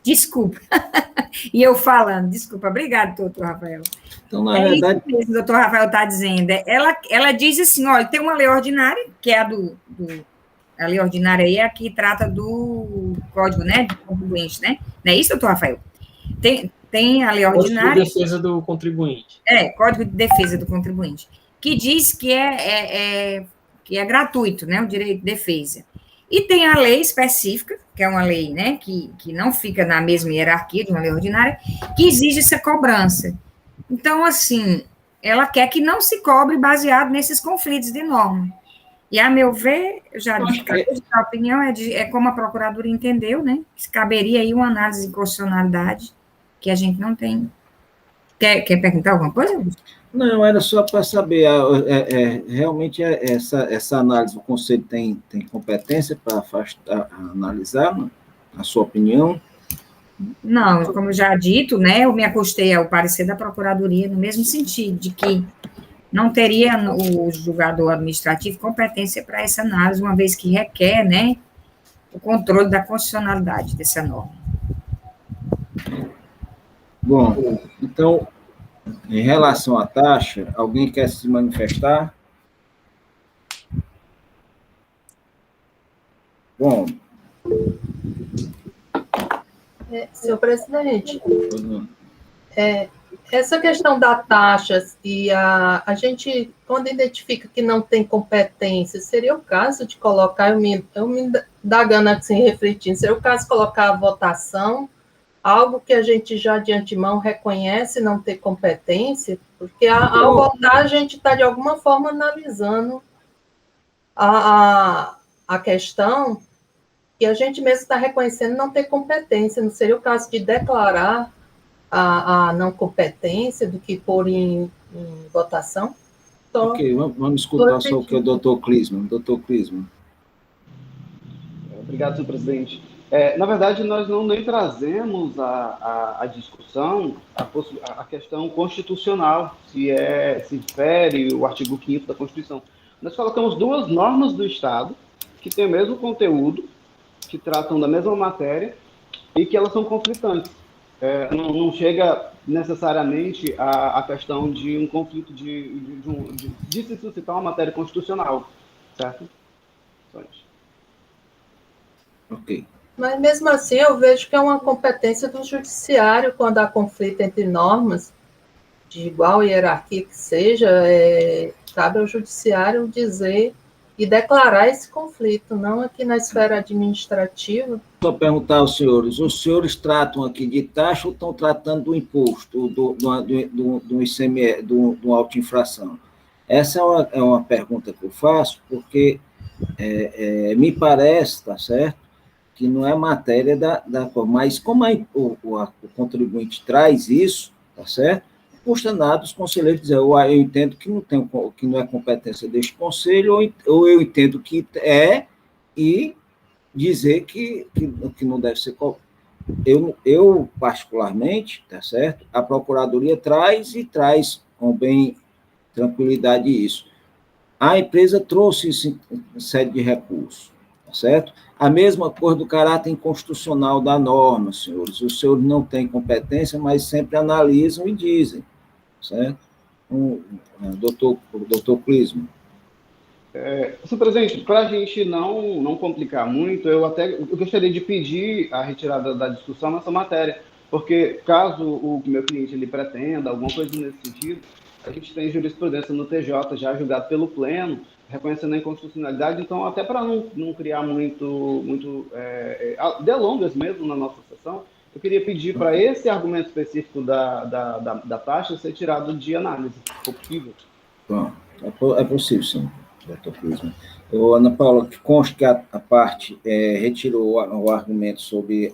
Desculpa. E eu falando, desculpa. Obrigado, doutor Rafael. Então, na verdade... Isso mesmo, o doutor Rafael está dizendo. Ela diz assim, olha, tem uma lei ordinária, que é a lei ordinária aí é a que trata do código, né, do contribuinte, né? Não é isso, doutor Rafael? Tem a lei ordinária... Código de defesa do contribuinte. Código de defesa do contribuinte, que diz que é gratuito, né, o direito de defesa. E tem a lei específica, que é uma lei, né, que não fica na mesma hierarquia de uma lei ordinária, que exige essa cobrança. Então, assim, ela quer que não se cobre baseado nesses conflitos de norma. E, a meu ver, eu já disse que a opinião é como a Procuradoria entendeu, né, que caberia aí uma análise de constitucionalidade, que a gente não tem. Quer perguntar alguma coisa, Augusto? Não, era só para saber, realmente essa análise, o Conselho tem competência para analisar, a sua opinião? Não, como eu já dito, né, eu me acostei ao parecer da Procuradoria no mesmo sentido, de que não teria o julgador administrativo competência para essa análise, uma vez que requer, né, o controle da constitucionalidade dessa norma. Bom, então... Em relação à taxa, alguém quer se manifestar? Bom. Senhor presidente, essa questão da taxa, e a gente, quando identifica que não tem competência, seria o caso de colocar, eu me indagando assim, refletindo, seria o caso de colocar a votação, algo que a gente já de antemão reconhece não ter competência, porque ao votar a gente está de alguma forma analisando a questão que a gente mesmo está reconhecendo não ter competência. Não seria o caso de declarar a não competência do que pôr em votação? Ok, vamos escutar só o que é o doutor Clisman. Doutor Clisman. Obrigado, senhor presidente. Na verdade, nós não nem trazemos a discussão a questão constitucional, se fere o artigo 5º da Constituição. Nós colocamos duas normas do Estado que têm o mesmo conteúdo, que tratam da mesma matéria e que elas são conflitantes. Não chega necessariamente a questão de um conflito de se suscitar uma matéria constitucional, certo? Só isso. Ok. Mas, mesmo assim, eu vejo que é uma competência do judiciário, quando há conflito entre normas, de igual hierarquia que seja, cabe ao judiciário dizer e declarar esse conflito, não aqui na esfera administrativa. Só perguntar aos senhores, os senhores tratam aqui de taxa ou estão tratando do imposto, do ICMS, do auto-infração? Essa é uma pergunta que eu faço, porque me parece, tá certo, que não é matéria mas como o contribuinte traz isso, tá certo? Não custa nada os conselheiros dizer, eu entendo que não é competência deste conselho, ou eu entendo que e dizer que não deve ser. Eu, particularmente, tá certo? A Procuradoria traz com bem tranquilidade isso. A empresa trouxe isso em sede de recurso, tá certo? A mesma coisa do caráter inconstitucional da norma, senhores. Os senhores não têm competência, mas sempre analisam e dizem, certo? Doutor Clisman. Senhor presidente, para a gente não complicar muito, eu gostaria de pedir a retirada da discussão nessa matéria, porque caso o meu cliente ele pretenda alguma coisa nesse sentido, a gente tem jurisprudência no TJ já julgado pelo Pleno, reconhecendo a inconstitucionalidade, então até para não criar muito delongas mesmo na nossa sessão, eu queria pedir para esse argumento específico da taxa ser tirado de análise, se for possível. Bom, é possível, sim, doutor Clisman. Ana Paula, que consta que a parte retirou o argumento sobre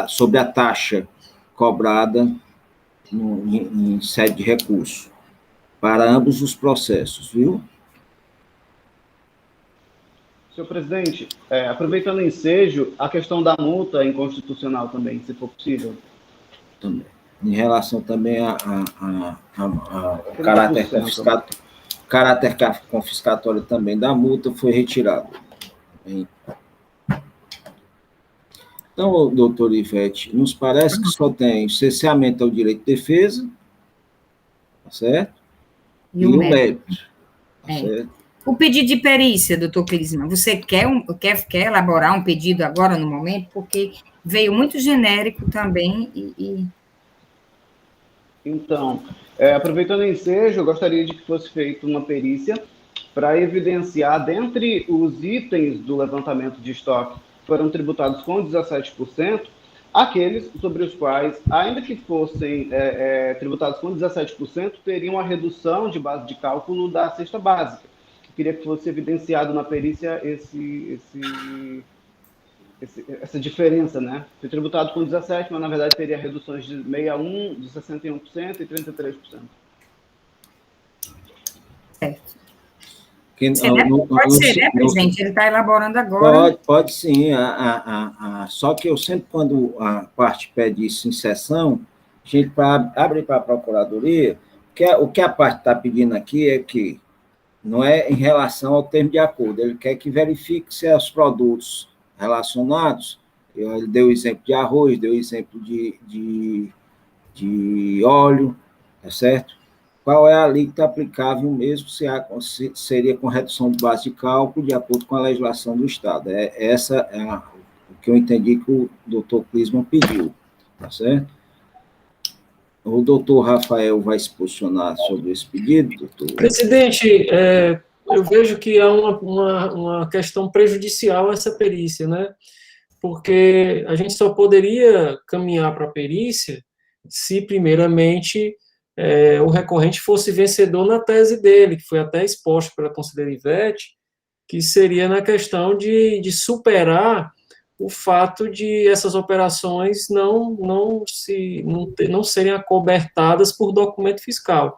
sobre a taxa cobrada em sede de recurso, para ambos os processos, viu? Senhor presidente, aproveitando o ensejo, a questão da multa é inconstitucional também, se for possível. Também. Em relação também ao caráter confiscatório também da multa foi retirado. Então, doutor Ivete, nos parece que só tem cerceamento ao direito de defesa, tá certo? E o mérito. Tá certo? O pedido de perícia, doutor Clisman, você quer elaborar um pedido agora, no momento? Porque veio muito genérico também Então, aproveitando o ensejo, eu gostaria de que fosse feita uma perícia para evidenciar, dentre os itens do levantamento de estoque que foram tributados com 17%, aqueles sobre os quais, ainda que fossem tributados com 17%, teriam a redução de base de cálculo da cesta básica. Eu queria que fosse evidenciado na perícia essa diferença, né? Foi tributado com 17%, mas na verdade teria reduções de 61%, de 61% e 33%. Certo. Pode ser, né, presidente? Ele está elaborando agora. Pode sim. Só que eu sempre, quando a parte pede isso em sessão, a gente abre para a Procuradoria, o que a parte está pedindo aqui é que não é em relação ao termo de acordo, ele quer que verifique se os produtos relacionados, ele deu o exemplo de arroz, deu o exemplo de óleo, tá certo? Qual é a alíquota aplicável mesmo, se seria com redução de base de cálculo, de acordo com a legislação do Estado. Essa é o que eu entendi que o doutor Clisman pediu, tá certo? O doutor Rafael vai se posicionar sobre esse pedido, doutor? Presidente, eu vejo que há uma questão prejudicial a essa perícia, né? Porque a gente só poderia caminhar para a perícia se, primeiramente, o recorrente fosse vencedor na tese dele, que foi até exposta pela conselheira Ivete, que seria na questão de superar o fato de essas operações não serem acobertadas por documento fiscal.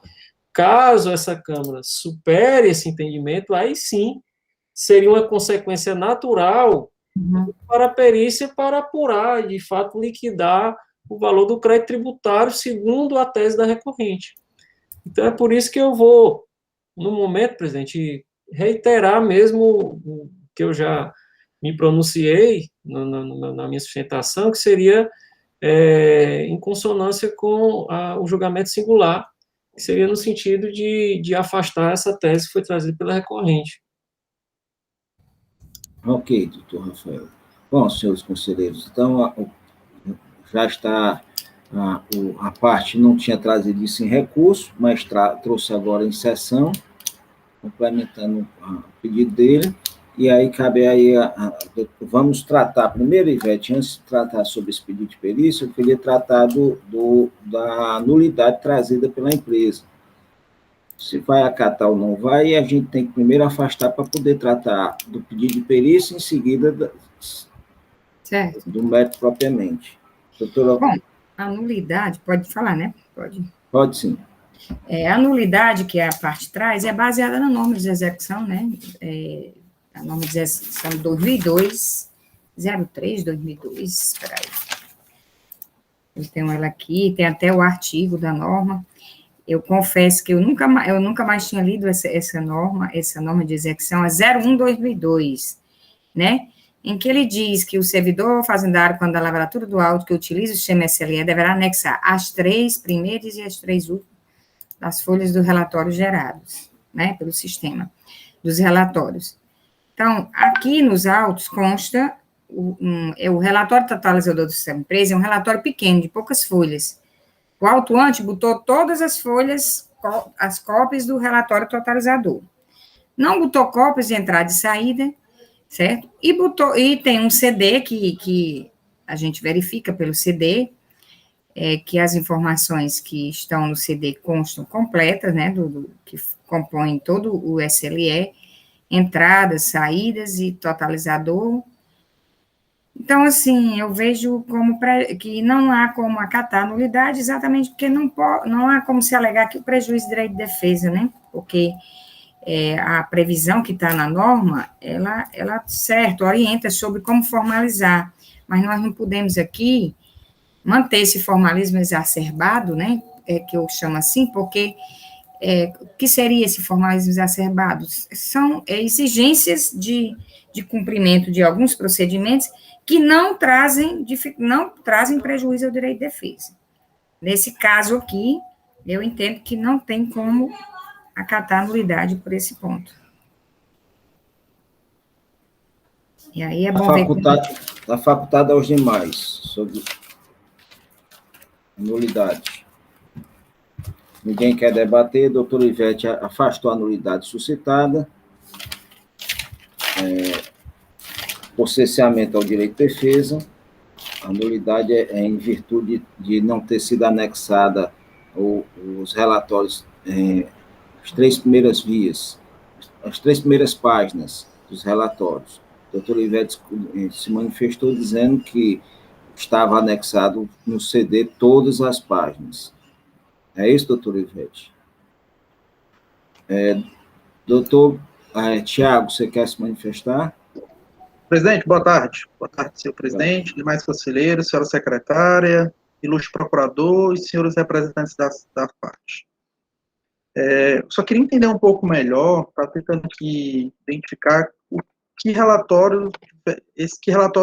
Caso essa Câmara supere esse entendimento, aí sim seria uma consequência natural para a perícia para apurar, de fato, liquidar o valor do crédito tributário segundo a tese da recorrente. Então, é por isso que eu vou, no momento, presidente, reiterar mesmo o que eu já me pronunciei na minha sustentação, que seria em consonância com o julgamento singular, que seria no sentido de afastar essa tese que foi trazida pela recorrente. Ok, doutor Rafael. Bom, senhores conselheiros, então, já está, a parte não tinha trazido isso em recurso, mas trouxe agora em sessão, complementando o pedido dele, e aí cabe aí, vamos tratar, primeiro, Ivete, antes de tratar sobre esse pedido de perícia, eu queria tratar da nulidade trazida pela empresa. Se vai acatar ou não vai, e a gente tem que primeiro afastar para poder tratar do pedido de perícia, em seguida do mérito propriamente. Doutora... Bom, a nulidade, pode falar, né? Pode sim. A nulidade que a parte traz é baseada na norma de execução, né? A norma de execução 2002, 03/2002, espera aí. Eu tenho ela aqui, tem até o artigo da norma. Eu confesso que eu nunca mais tinha lido essa norma de execução, é 01/2002, né? Em que ele diz que o servidor fazendário, quando a lavratura do auto que utiliza o sistema SLE, deverá anexar as 3 primeiras e as 3 últimas das folhas do relatório gerados. né, pelo sistema dos relatórios. Então, aqui nos autos consta o relatório totalizador do sistema empresa, é um relatório pequeno, de poucas folhas. O autuante botou todas as folhas, as cópias do relatório totalizador. Não botou cópias de entrada e saída, certo? E tem um CD que a gente verifica pelo CD, que as informações que estão no CD constam completas, né, que compõem todo o SLE, entradas, saídas e totalizador. Então, assim, eu vejo que não há como acatar a nulidade, exatamente porque não há como se alegar que o prejuízo de direito de defesa, né? Porque a previsão que está na norma, ela, certo, orienta sobre como formalizar, mas nós não podemos aqui manter esse formalismo exacerbado, né? Que eu chamo assim, porque o que seria esse formalismo exacerbado? São exigências de cumprimento de alguns procedimentos que não trazem prejuízo ao direito de defesa. Nesse caso aqui, eu entendo que não tem como acatar a nulidade por esse ponto. E aí é bom ver... Está facultado aos demais sobre nulidade. Ninguém quer debater. Doutor Ivete afastou a nulidade suscitada. Por cesseamento ao direito de defesa. A nulidade é em virtude de não ter sido anexada os relatórios, as 3 primeiras vias, as 3 primeiras páginas dos relatórios. O doutor Ivete se manifestou dizendo que estava anexado no CD todas as páginas. É isso, doutor Ivete? Doutor Tiago, você quer se manifestar? Presidente, boa tarde. Boa tarde, senhor presidente, demais conselheiros, senhora secretária, ilustre procurador e senhores representantes da parte. Só queria entender um pouco melhor, está tentando aqui identificar que relatório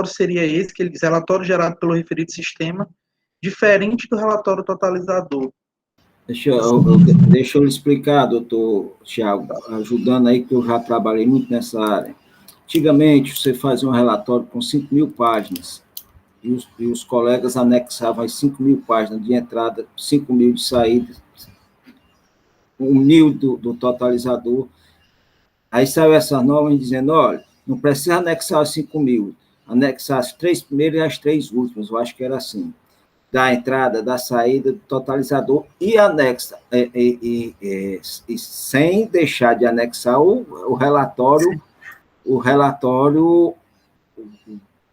seria esse, que ele diz, relatório gerado pelo referido sistema, diferente do relatório totalizador. Deixa eu explicar, doutor Tiago, ajudando aí, que eu já trabalhei muito nessa área. Antigamente, você fazia um relatório com 5.000 páginas, e os colegas anexavam as 5.000 páginas de entrada, 5.000 de saída, 1.000 do totalizador. Aí saiu essa norma dizendo, olha, não precisa anexar as 5.000, anexar as 3 primeiras e as 3 últimas, eu acho que era assim, da entrada, da saída, do totalizador, e anexa, e sem deixar de anexar o relatório,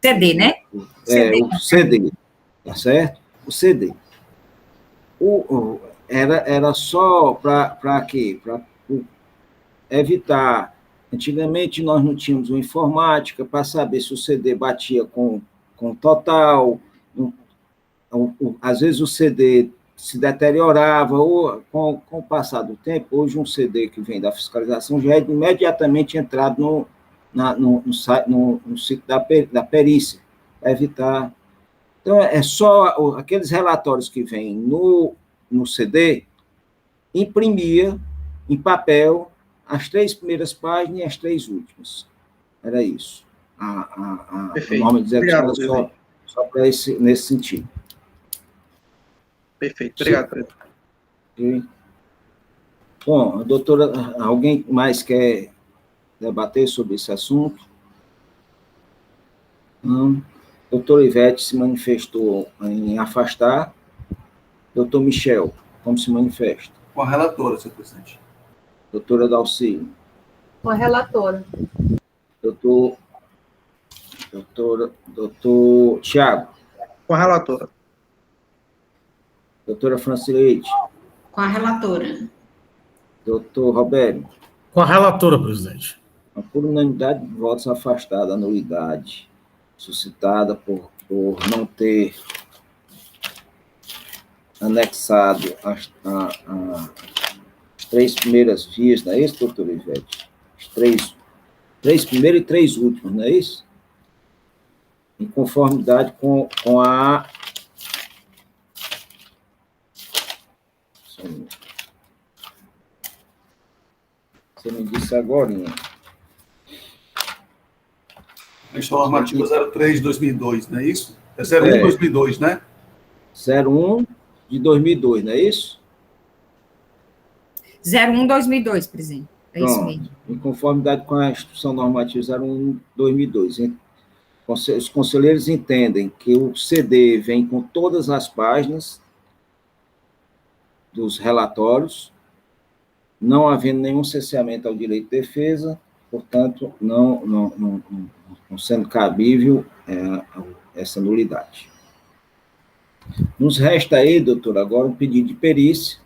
CD, né? O CD, tá certo? O CD. Era só para quê? Para evitar. Antigamente, nós não tínhamos uma informática para saber se o CD batia com o total. Às vezes o CD se deteriorava, ou com o passar do tempo, hoje um CD que vem da fiscalização já é imediatamente entrado no sítio da perícia, para evitar. Então, é só aqueles relatórios que vêm no CD, imprimia em papel as 3 primeiras páginas e as 3 últimas. Era isso. A norma de execução só para nesse sentido. Perfeito, obrigado, presidente. Bom, doutora, alguém mais quer debater sobre esse assunto? Não. Doutor Ivete se manifestou em afastar. Doutor Michel, como se manifesta? Com a relatora, senhor presidente. Doutora Dalci. Com a relatora. Doutor Tiago. Com a relatora. Doutora Francileide. Com a relatora. Doutor Roberto. Com a relatora, presidente. Por unanimidade de votos afastada a nulidade suscitada por não ter anexado as 3 primeiras vias, não é isso, doutor Ivete? As 3 primeiras e 3 últimas, não é isso? Em conformidade com a... Você me disse agora. Questão normativa 03 de 2002, não é isso? É 01 de 2002, né? 01 de 2002, não é isso? 01/2002, presidente. É isso Pronto. mesmo. Em conformidade com a Instrução Normativa 01 de 2002. Os conselheiros entendem que o CD vem com todas as páginas dos relatórios, não havendo nenhum cesseamento ao direito de defesa, portanto, não sendo cabível essa nulidade. Nos resta aí, doutor, agora um pedido de perícia,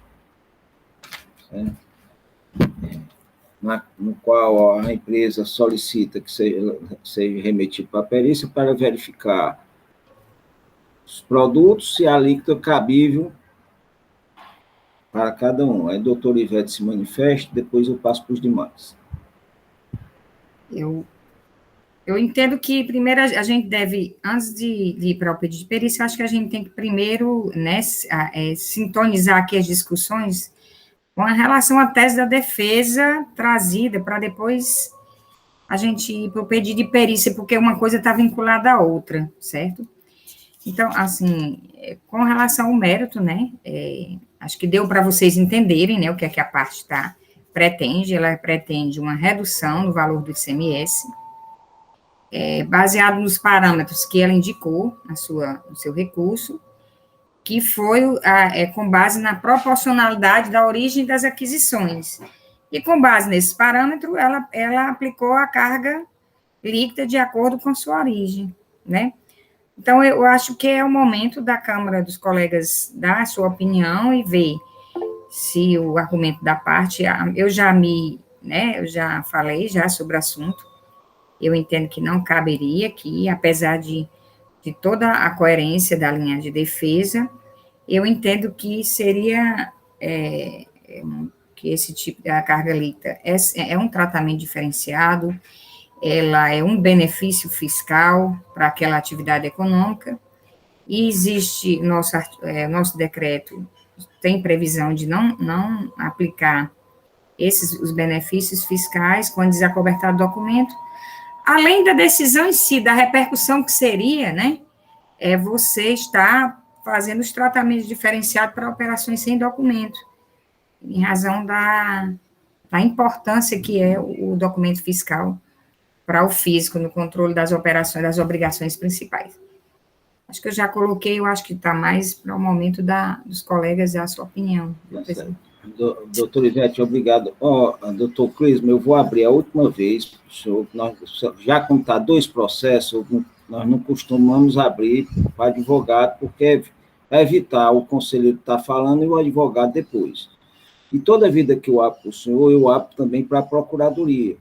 no qual a empresa solicita que seja remetido para a perícia para verificar os produtos e a alíquota cabível para cada um. Aí o doutor Ivete se manifesta, depois eu passo para os demais. Eu entendo que primeiro a gente deve, antes de ir para o pedido de perícia, acho que a gente tem que primeiro, né, sintonizar aqui as discussões com relação à tese da defesa trazida, para depois a gente ir para o pedido de perícia, porque uma coisa está vinculada à outra, certo? Então, assim, com relação ao mérito, né, acho que deu para vocês entenderem, né, o que é que a parte pretende. Ela pretende uma redução no valor do ICMS, baseado nos parâmetros que ela indicou no seu recurso, que foi com base na proporcionalidade da origem das aquisições. E com base nesse parâmetro, ela aplicou a carga líquida de acordo com sua origem, né? Então, eu acho que é o momento da Câmara dos colegas dar a sua opinião e ver se o argumento da parte, eu já falei já sobre o assunto, eu entendo que não caberia aqui, apesar de toda a coerência da linha de defesa, eu entendo que seria, que esse tipo de carga líquida é um tratamento diferenciado, ela é um benefício fiscal para aquela atividade econômica, e existe, nosso decreto tem previsão de não aplicar os benefícios fiscais quando desacobertado o documento, além da decisão em si, da repercussão que seria, né, você está fazendo os tratamentos diferenciados para operações sem documento, em razão da importância que é o documento fiscal para o físico no controle das operações, das obrigações principais. Acho que eu já coloquei, eu acho que está mais para o momento dos colegas a sua opinião. Doutor Ivete, obrigado. Doutor Clisma, eu vou abrir a última vez, senhor, já como está 2 processos, nós não costumamos abrir para advogado, porque é evitar o conselheiro estar falando e o advogado depois. E toda vida que eu abro para o senhor, eu abro também para a procuradoria.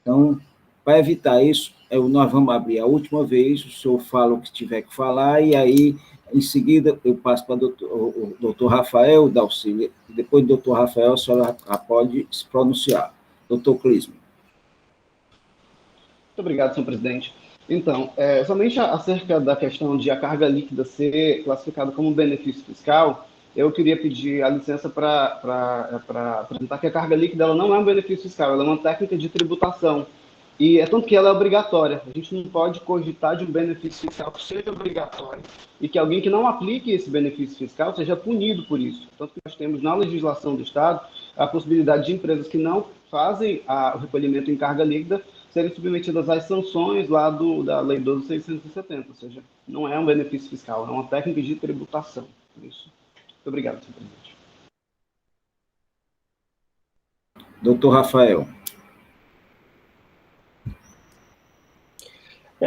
Então, para evitar isso, nós vamos abrir a última vez, o senhor fala o que tiver que falar, e aí, em seguida, eu passo para o doutor Rafael da Auxílio, e depois do doutor Rafael, a senhora pode se pronunciar. Doutor Clisma. Muito obrigado, senhor presidente. Então, somente acerca da questão de a carga líquida ser classificada como benefício fiscal, eu queria pedir a licença para apresentar que a carga líquida ela não é um benefício fiscal, ela é uma técnica de tributação. E tanto que ela é obrigatória. A gente não pode cogitar de um benefício fiscal que seja obrigatório e que alguém que não aplique esse benefício fiscal seja punido por isso. Tanto que nós temos na legislação do Estado a possibilidade de empresas que não fazem o recolhimento em carga líquida serem submetidas às sanções lá da Lei 12.670, ou seja, não é um benefício fiscal, é uma técnica de tributação. Por isso, muito obrigado, senhor presidente. Doutor Rafael.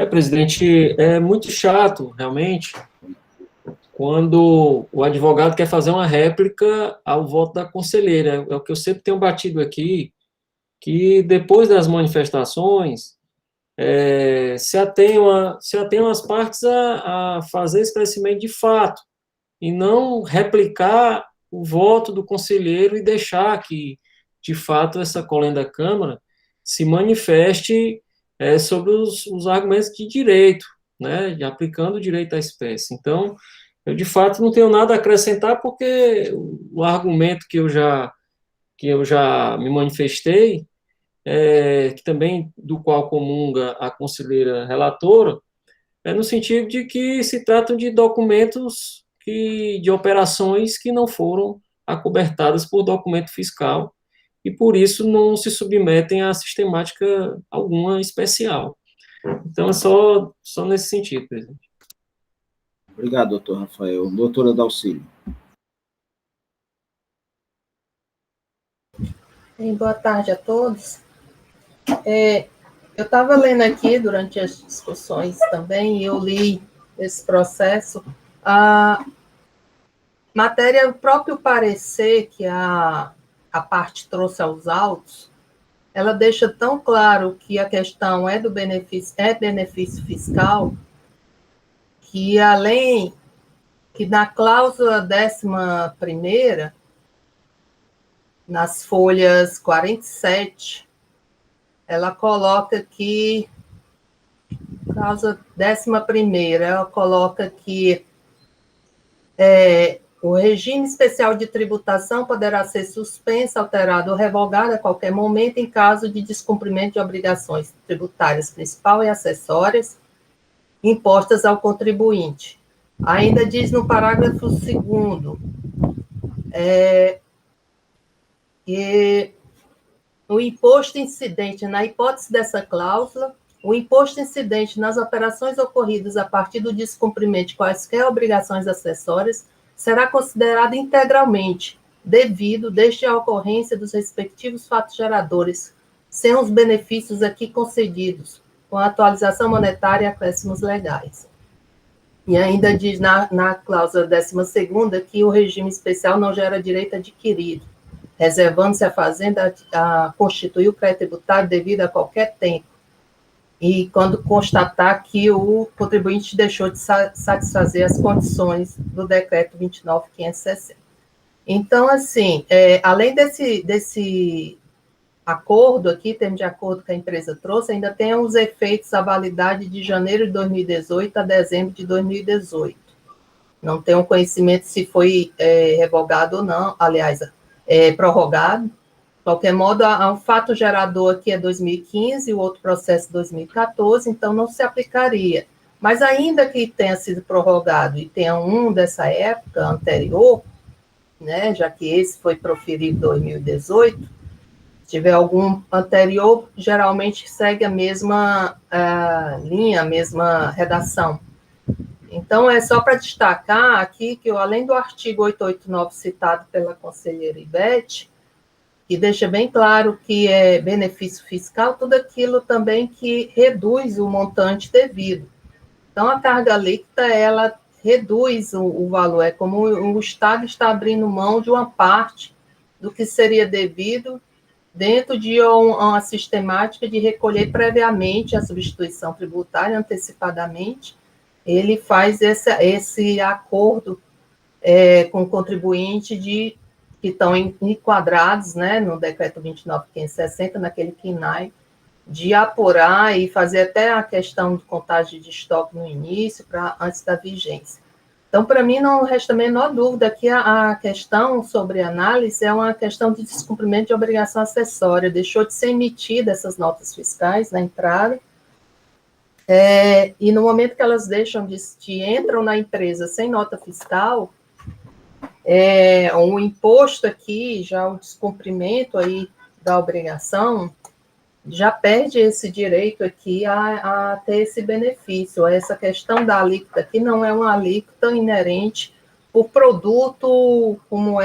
Presidente, é muito chato, realmente, quando o advogado quer fazer uma réplica ao voto da conselheira. É o que eu sempre tenho batido aqui, que depois das manifestações, se atenham as partes a fazer esclarecimento de fato, e não replicar o voto do conselheiro e deixar que, de fato, essa colega da Câmara se manifeste sobre os argumentos de direito, né, aplicando o direito à espécie. Então, eu, de fato, não tenho nada a acrescentar, porque o argumento que eu já me manifestei, que também do qual comunga a conselheira relatora, no sentido de que se tratam de documentos de operações que não foram acobertadas por documento fiscal e, por isso, não se submetem a sistemática alguma especial. Então, é só nesse sentido, presidente. Obrigado, doutor Rafael. Doutora Dalcílio. Boa tarde a todos. Eu estava lendo aqui durante as discussões também, e eu li esse processo, a matéria, o próprio parecer que a parte trouxe aos autos, ela deixa tão claro que a questão é benefício fiscal, que além que na cláusula 11ª, nas folhas 47, ela coloca que, causa 11ª, ela coloca que o regime especial de tributação poderá ser suspenso, alterado ou revogado a qualquer momento em caso de descumprimento de obrigações tributárias principal e acessórias impostas ao contribuinte. Ainda diz no parágrafo 2º, que o imposto incidente, na hipótese dessa cláusula, o imposto incidente nas operações ocorridas a partir do descumprimento de quaisquer obrigações acessórias será considerado integralmente devido desde a ocorrência dos respectivos fatos geradores, sem os benefícios aqui concedidos, com a atualização monetária e acréscimos legais. E ainda diz na cláusula 12ª que o regime especial não gera direito adquirido, reservando-se à Fazenda a constituir o crédito tributário devido a qualquer tempo, e quando constatar que o contribuinte deixou de satisfazer as condições do decreto 29.560. Então, assim, além desse acordo aqui, termo de acordo que a empresa trouxe, ainda tem os efeitos à validade de janeiro de 2018 a dezembro de 2018. Não tenho conhecimento se foi revogado ou não, aliás, prorrogado. De qualquer modo, um fato gerador aqui é 2015, o outro processo 2014, então não se aplicaria. Mas ainda que tenha sido prorrogado e tenha um dessa época anterior, né, já que esse foi proferido em 2018, se tiver algum anterior, geralmente segue a mesma linha, a mesma redação. Então, é só para destacar aqui que, além do artigo 889 citado pela conselheira Ivete, que deixa bem claro que é benefício fiscal, tudo aquilo também que reduz o montante devido. Então, a carga líquida, ela reduz o valor, é como o Estado está abrindo mão de uma parte do que seria devido dentro de uma sistemática de recolher previamente a substituição tributária, antecipadamente. Ele faz esse acordo com o contribuinte que estão enquadrados, né, no decreto 29.560, naquele KINAI, de apurar e fazer até a questão de contagem de estoque no início, antes da vigência. Então, para mim, não resta a menor dúvida que a questão sobre análise é uma questão de descumprimento de obrigação acessória, deixou de ser emitida essas notas fiscais na entrada, e no momento que elas entram na empresa sem nota fiscal, um imposto aqui, já o descumprimento aí da obrigação, já perde esse direito aqui a ter esse benefício. Essa questão da alíquota aqui não é uma alíquota inerente por produto como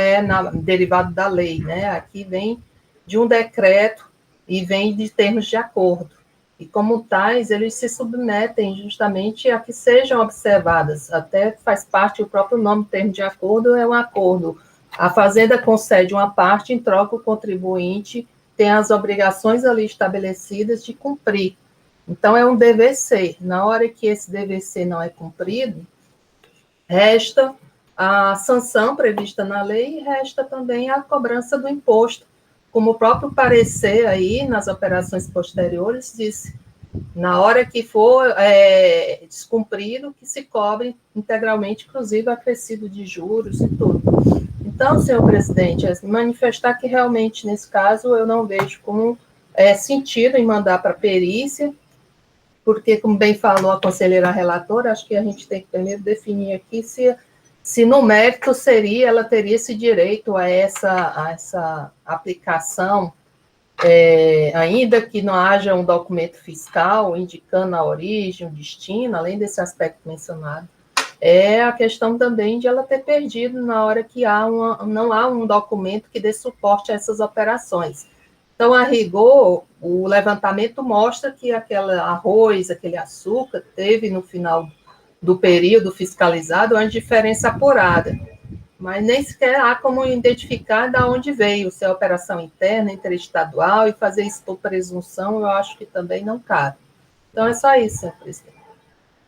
derivado da lei, né? Aqui vem de um decreto e vem de termos de acordo. E como tais, eles se submetem justamente a que sejam observadas. Até faz parte, o próprio nome, termo de acordo, é um acordo. A Fazenda concede uma parte, em troca o contribuinte tem as obrigações ali estabelecidas de cumprir. Então, é um dever ser. Na hora que esse dever ser não é cumprido, resta a sanção prevista na lei e resta também a cobrança do imposto. Como o próprio parecer aí, nas operações posteriores, disse, na hora que for descumprido, que se cobre integralmente, inclusive acrescido de juros e tudo. Então, senhor presidente, manifestar que realmente, nesse caso, eu não vejo como sentido em mandar para a perícia, porque, como bem falou a conselheira relatora, acho que a gente tem que primeiro definir aqui se no mérito ela teria esse direito a essa aplicação, ainda que não haja um documento fiscal indicando a origem, o destino, além desse aspecto mencionado. É a questão também de ela ter perdido na hora que não há um documento que dê suporte a essas operações. Então, a rigor, o levantamento mostra que aquele arroz, aquele açúcar, teve no final do período fiscalizado uma diferença apurada, mas nem sequer há como identificar de onde veio, se é operação interna, interestadual, e fazer isso por presunção, eu acho que também não cabe. Então, é só isso, senhor presidente.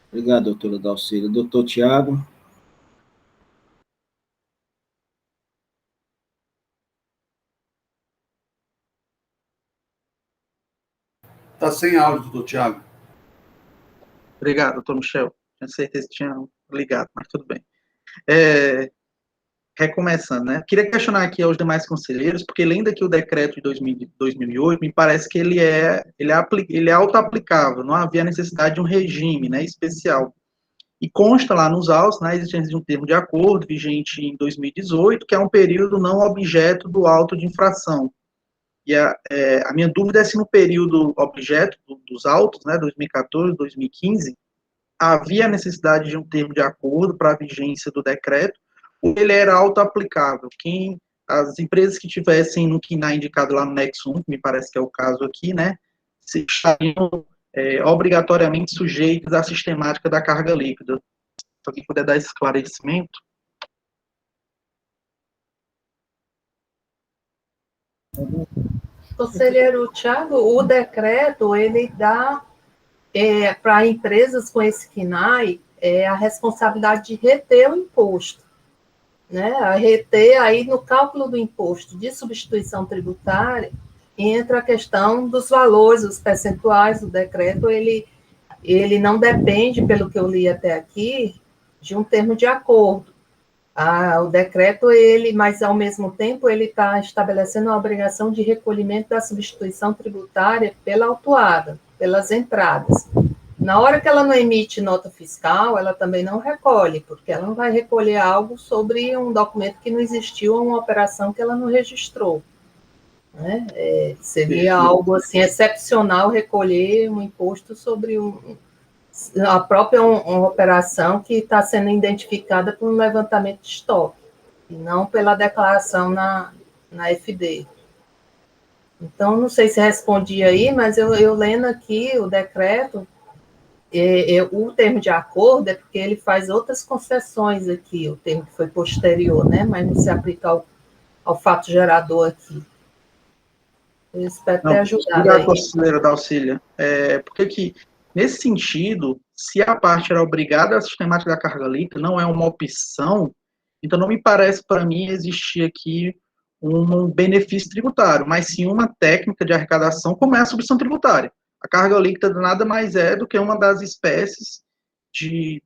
Obrigado, doutora Dalcília. Doutor Tiago. Está sem áudio, doutor Tiago. Obrigado, doutor Michel. Tinha certeza que tinha ligado, mas tudo bem. Recomeçando, né? Queria questionar aqui aos demais conselheiros, porque lendo aqui o decreto de 2008, me parece que ele é auto-aplicável, não havia necessidade de um regime, né, especial. E consta lá nos autos, na existência de um termo de acordo vigente em 2018, que é um período não objeto do auto de infração. E a minha dúvida é se no período objeto dos autos, né, 2014, 2015, havia necessidade de um termo de acordo para a vigência do decreto, ou ele era auto-aplicável. As empresas que tivessem no KINAI indicado lá no Nexo 1, que me parece que é o caso aqui, né, se estariam obrigatoriamente sujeitos à sistemática da carga líquida. Se alguém puder dar esse esclarecimento. Conselheiro Tiago, o decreto, ele dá para empresas com esse KINAI a responsabilidade de reter o imposto, né? A reter aí no cálculo do imposto de substituição tributária, entra a questão dos valores, os percentuais do decreto, ele não depende, pelo que eu li até aqui, de um termo de acordo. O decreto, mas ao mesmo tempo, ele está estabelecendo a obrigação de recolhimento da substituição tributária pela autuada, pelas entradas. Na hora que ela não emite nota fiscal, ela também não recolhe, porque ela não vai recolher algo sobre um documento que não existiu ou uma operação que ela não registrou. Né? Seria algo assim excepcional recolher um imposto sobre a própria uma operação que está sendo identificada por um levantamento de estoque, e não pela declaração na FD. Então, não sei se respondi aí, mas eu lendo aqui o decreto, o termo de acordo é porque ele faz outras concessões aqui, o termo que foi posterior, né? Mas não se aplica ao fato gerador aqui. Eu espero ter ajudado. Obrigado, conselheira Dalcília. Porque que, nesse sentido, se a parte era obrigada à sistemática da carga líquida, não é uma opção, então não me parece, para mim, existir aqui um benefício tributário, mas sim uma técnica de arrecadação, como é a substituição tributária. A carga líquida nada mais é do que uma das espécies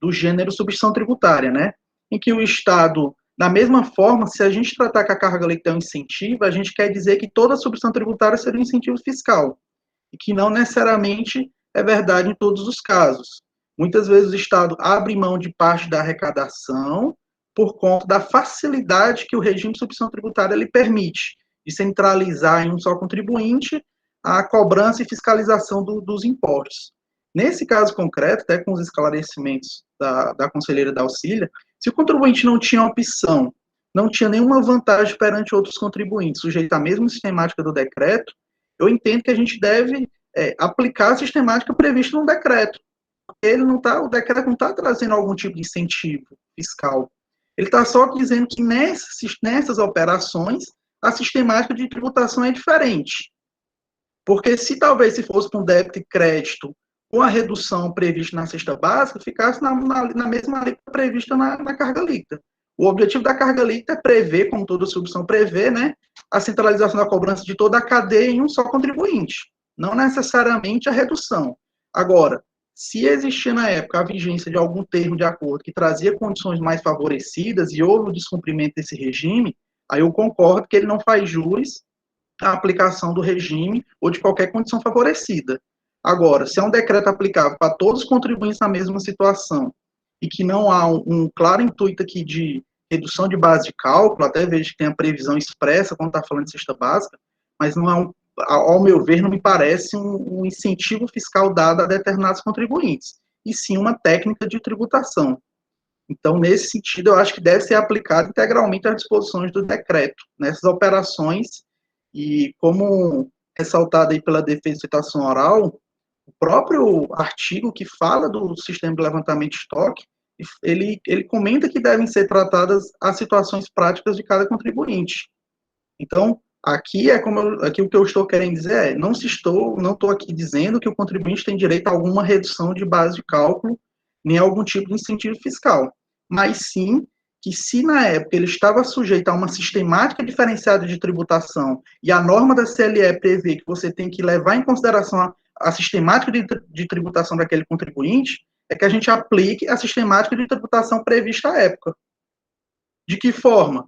do gênero substituição tributária, né? Em que o Estado, da mesma forma, se a gente tratar que a carga líquida é um incentivo, a gente quer dizer que toda substituição tributária seria um incentivo fiscal, e que não necessariamente é verdade em todos os casos. Muitas vezes o Estado abre mão de parte da arrecadação por conta da facilidade que o regime de substituição tributária lhe permite, de centralizar em um só contribuinte a cobrança e fiscalização dos impostos. Nesse caso concreto, até com os esclarecimentos da conselheira Dalcília, se o contribuinte não tinha opção, não tinha nenhuma vantagem perante outros contribuintes, sujeito à mesma sistemática do decreto, eu entendo que a gente deve aplicar a sistemática prevista no decreto. O decreto não está trazendo algum tipo de incentivo fiscal. Ele está só dizendo que nessas operações a sistemática de tributação é diferente. Porque se fosse com débito e crédito, com a redução prevista na cesta básica, ficasse na mesma alíquota prevista na carga líquida. O objetivo da carga líquida é prever, como toda substituição prevê, né, a centralização da cobrança de toda a cadeia em um só contribuinte, não necessariamente a redução. Agora, se existia na época a vigência de algum termo de acordo que trazia condições mais favorecidas e houve o descumprimento desse regime, aí eu concordo que ele não faz jus a aplicação do regime ou de qualquer condição favorecida. Agora, se é um decreto aplicável para todos os contribuintes na mesma situação e que não há um claro intuito aqui de redução de base de cálculo, até vejo que tem a previsão expressa quando está falando de cesta básica, mas não é ao meu ver, não me parece um incentivo fiscal dado a determinados contribuintes, e sim uma técnica de tributação. Então, nesse sentido, eu acho que deve ser aplicado integralmente às disposições do decreto, nessas operações, e como ressaltado aí pela defesa de citação oral, o próprio artigo que fala do sistema de levantamento de estoque, ele comenta que devem ser tratadas as situações práticas de cada contribuinte. Então, aqui o que eu estou querendo dizer é, não estou aqui dizendo que o contribuinte tem direito a alguma redução de base de cálculo, nem a algum tipo de incentivo fiscal, mas sim que se na época ele estava sujeito a uma sistemática diferenciada de tributação e a norma da CLE prevê que você tem que levar em consideração a sistemática de tributação daquele contribuinte, é que a gente aplique a sistemática de tributação prevista à época. De que forma?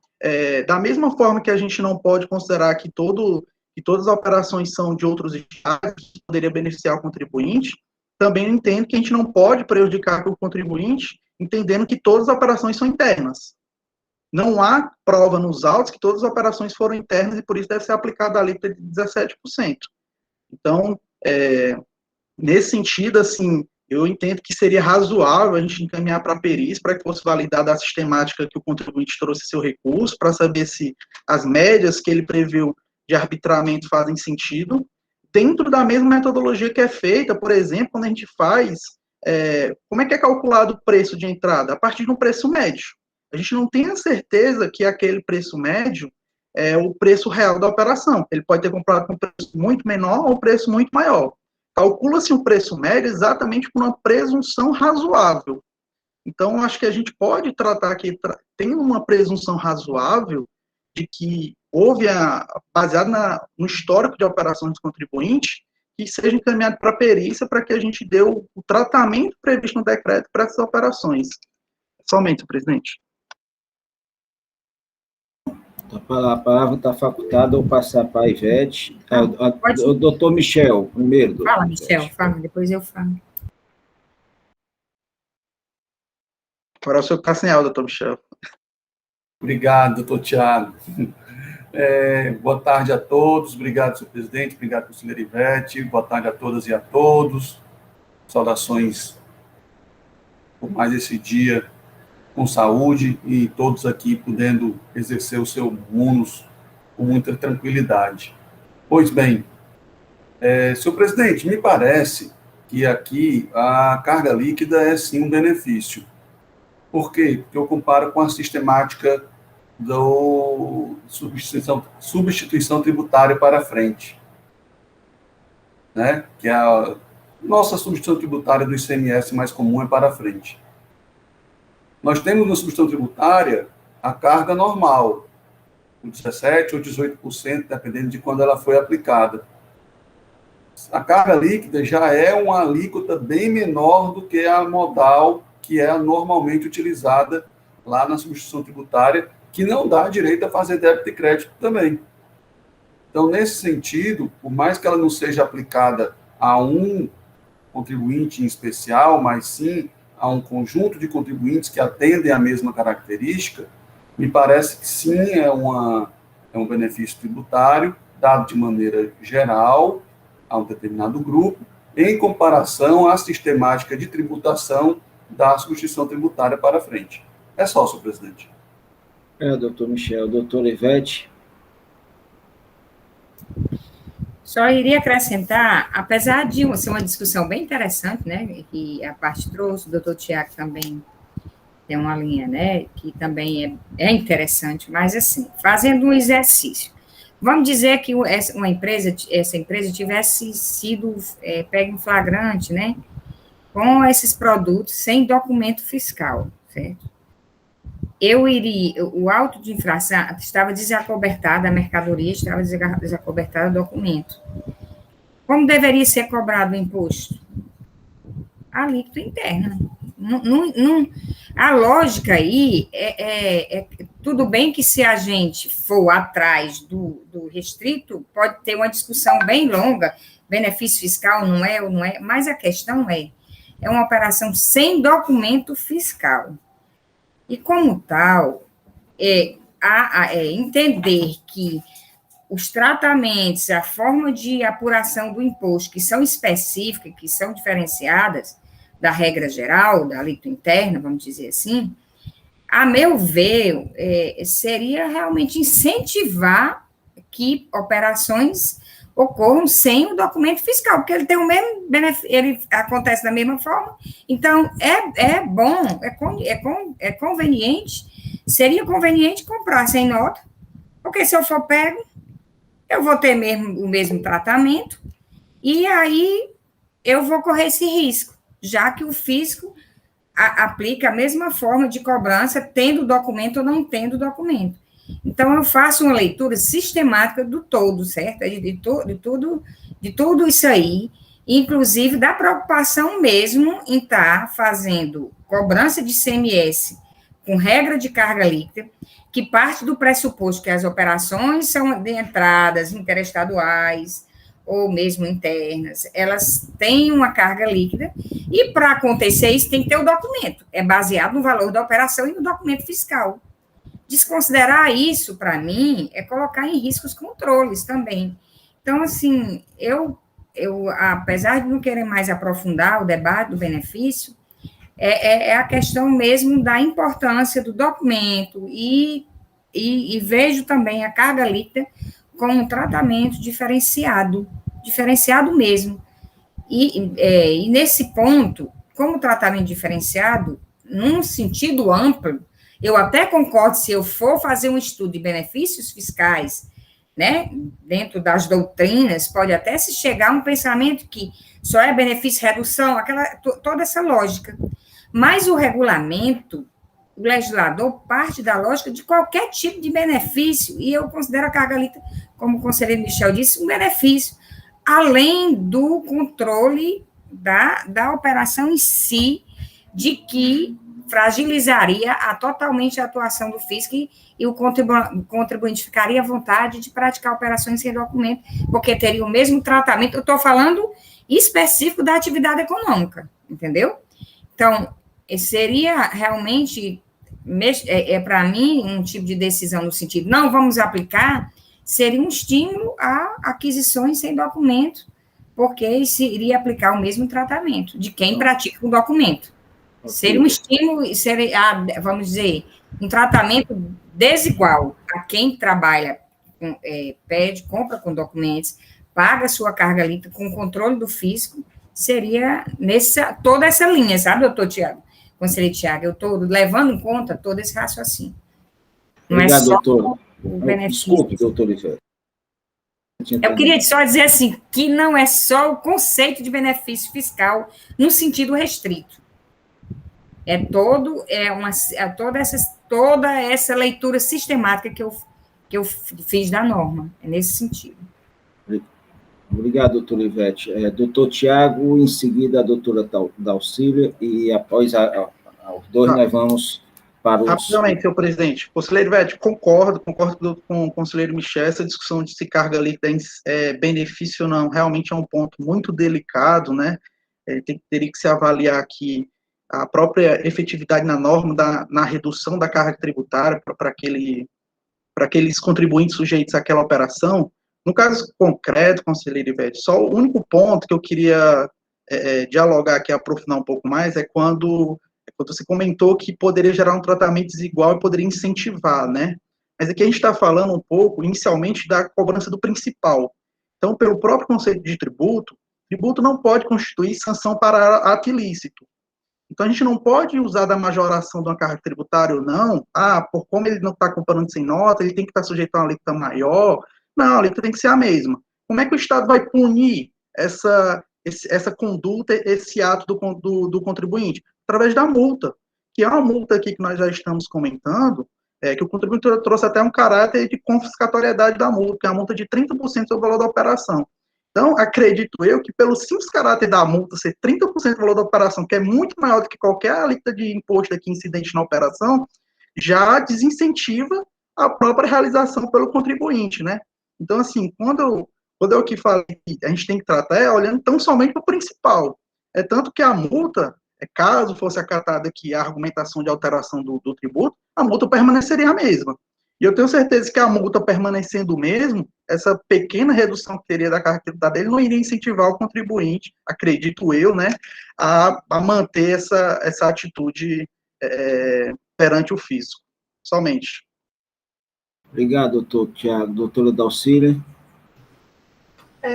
Da mesma forma que a gente não pode considerar que todas as operações são de outros estados, que poderia beneficiar o contribuinte, também entendo que a gente não pode prejudicar o contribuinte, entendendo que todas as operações são internas. Não há prova nos autos que todas as operações foram internas e por isso deve ser aplicada a alíquota de 17%. Então, nesse sentido, assim, eu entendo que seria razoável a gente encaminhar para a perícia para que fosse validada a sistemática que o contribuinte trouxe seu recurso, para saber se as médias que ele previu de arbitramento fazem sentido, dentro da mesma metodologia que é feita, por exemplo, quando a gente faz, como é que é calculado o preço de entrada? A partir de um preço médio. A gente não tem a certeza que aquele preço médio é o preço real da operação. Ele pode ter comprado com um preço muito menor ou um preço muito maior. Calcula-se um preço médio exatamente por uma presunção razoável. Então, acho que a gente pode tratar aqui, tem uma presunção razoável de que houve, baseado no histórico de operações do contribuinte, que seja encaminhado para a perícia para que a gente dê o tratamento previsto no decreto para essas operações. Somente, presidente. A palavra está facultada ou passar para a Ivete. O doutor Michel, primeiro. Fala, Michel, fala, depois eu falo. Agora o senhor está sem aula, doutor Michel. Obrigado, doutor Tiago. Boa tarde a todos, obrigado, senhor presidente, obrigado, conselheira Ivete, boa tarde a todas e a todos. Saudações por mais esse dia com saúde e todos aqui podendo exercer o seu munus com muita tranquilidade. Pois bem, senhor presidente, me parece que aqui a carga líquida é sim um benefício. Por quê? Porque eu comparo com a sistemática do substituição tributária para frente, né? Que a nossa substituição tributária do ICMS mais comum é para frente. Nós temos na substituição tributária a carga normal, com 17% ou 18%, dependendo de quando ela foi aplicada. A carga líquida já é uma alíquota bem menor do que a modal, que é normalmente utilizada lá na substituição tributária, que não dá direito a fazer débito e crédito também. Então, nesse sentido, por mais que ela não seja aplicada a um contribuinte em especial, mas sim a um conjunto de contribuintes que atendem a mesma característica, me parece que sim é um benefício tributário dado de maneira geral a um determinado grupo, em comparação à sistemática de tributação da substituição tributária para frente. É só, senhor presidente. Doutor Michel. Doutora Ivete? Só iria acrescentar, apesar de ser uma discussão bem interessante, né, que a parte trouxe, o doutor Tiago também tem uma linha, né, que também é interessante, mas assim, fazendo um exercício, vamos dizer que essa empresa tivesse sido pega em flagrante, né, com esses produtos sem documento fiscal, certo? O auto de infração estava desacobertada, a mercadoria estava desacobertada do documento. Como deveria ser cobrado o imposto? A alíquota interna. A lógica aí tudo bem que se a gente for atrás do restrito, pode ter uma discussão bem longa, benefício fiscal não é ou não é, mas a questão é uma operação sem documento fiscal. E como tal, entender que os tratamentos, a forma de apuração do imposto, que são específicas, que são diferenciadas da regra geral, da alíquota interna, vamos dizer assim, a meu ver, seria realmente incentivar que operações ocorram sem o documento fiscal, porque ele tem o mesmo benefício, ele acontece da mesma forma, então é bom, é conveniente, seria conveniente comprar sem nota, porque se eu for pego, eu vou ter o mesmo tratamento, e aí eu vou correr esse risco, já que o fisco aplica a mesma forma de cobrança, tendo documento ou não tendo documento. Então, eu faço uma leitura sistemática do todo, certo? De tudo isso aí, inclusive da preocupação mesmo em estar fazendo cobrança de ICMS com regra de carga líquida, que parte do pressuposto que as operações são de entradas interestaduais ou mesmo internas, elas têm uma carga líquida, e para acontecer isso tem que ter o documento, é baseado no valor da operação e no documento fiscal. Desconsiderar isso, para mim, é colocar em risco os controles também. Então, assim, eu apesar de não querer mais aprofundar o debate do benefício, é a questão mesmo da importância do documento e vejo também a carga líquida como um tratamento diferenciado mesmo. E nesse ponto, como tratamento diferenciado, num sentido amplo, eu até concordo se eu for fazer um estudo de benefícios fiscais, né, dentro das doutrinas, pode até se chegar a um pensamento que só é benefício redução, toda essa lógica. Mas o regulamento, o legislador parte da lógica de qualquer tipo de benefício, e eu considero a carga líquida, como o conselheiro Michel disse, um benefício, além do controle da operação em si, de que fragilizaria totalmente a atuação do fisco e o contribuinte ficaria à vontade de praticar operações sem documento, porque teria o mesmo tratamento. Eu estou falando específico da atividade econômica, entendeu? Então, seria realmente, para mim, um tipo de decisão no sentido, não vamos aplicar, seria um estímulo a aquisições sem documento, porque isso iria aplicar o mesmo tratamento de quem pratica o documento. Okay. Seria um estímulo, seria, vamos dizer, um tratamento desigual a quem trabalha, compra com documentos, paga sua carga líquida com controle do fisco, seria toda essa linha, sabe, doutor Tiago? Conselheiro Tiago, eu estou levando em conta todo esse raciocínio. Não Obrigado, é só doutor. O benefício. Desculpe, doutor Oliveira. Eu queria só dizer assim, que não é só o conceito de benefício fiscal no sentido restrito. Toda essa leitura sistemática que eu fiz da norma, é nesse sentido. Obrigado, doutor Ivete. Doutor Tiago, em seguida a doutora Dalcília, e após os dois nós vamos para os... Rapidamente, senhor presidente. Conselheiro Ivete, concordo com o conselheiro Michel, essa discussão de se carga líquida é benefício ou não, realmente é um ponto muito delicado, né? Teria que se avaliar aqui a própria efetividade na norma, na redução da carga tributária para aqueles contribuintes sujeitos àquela operação. No caso concreto, conselheiro Ivete, só o único ponto que eu queria dialogar aqui, aprofundar um pouco mais, é quando você comentou que poderia gerar um tratamento desigual e poderia incentivar, né? Mas aqui a gente está falando um pouco, inicialmente, da cobrança do principal. Então, pelo próprio conceito de tributo não pode constituir sanção para ato ilícito. Então, a gente não pode usar da majoração de uma carga tributária ou não, por como ele não está comparando sem nota, ele tem que estar sujeito a uma alíquota maior. Não, a alíquota tem que ser a mesma. Como é que o Estado vai punir essa conduta, esse ato do contribuinte? Através da multa, que é uma multa aqui que nós já estamos comentando, que o contribuinte trouxe até um caráter de confiscatoriedade da multa, que é a multa de 30% sobre o valor da operação. Então, acredito eu que pelo simples caráter da multa ser 30% do valor da operação, que é muito maior do que qualquer alíquota de imposto aqui incidente na operação, já desincentiva a própria realização pelo contribuinte, né? Então, assim, quando eu aqui falei que a gente tem que tratar, olhando tão somente para o principal. É tanto que a multa, caso fosse acatada aqui a argumentação de alteração do tributo, a multa permaneceria a mesma. E eu tenho certeza que a multa permanecendo o mesmo, essa pequena redução que teria da carga tributária dele não iria incentivar o contribuinte, acredito eu, né, a manter essa atitude perante o fisco, somente. Obrigado, doutor Tiago. Doutora Dalcília.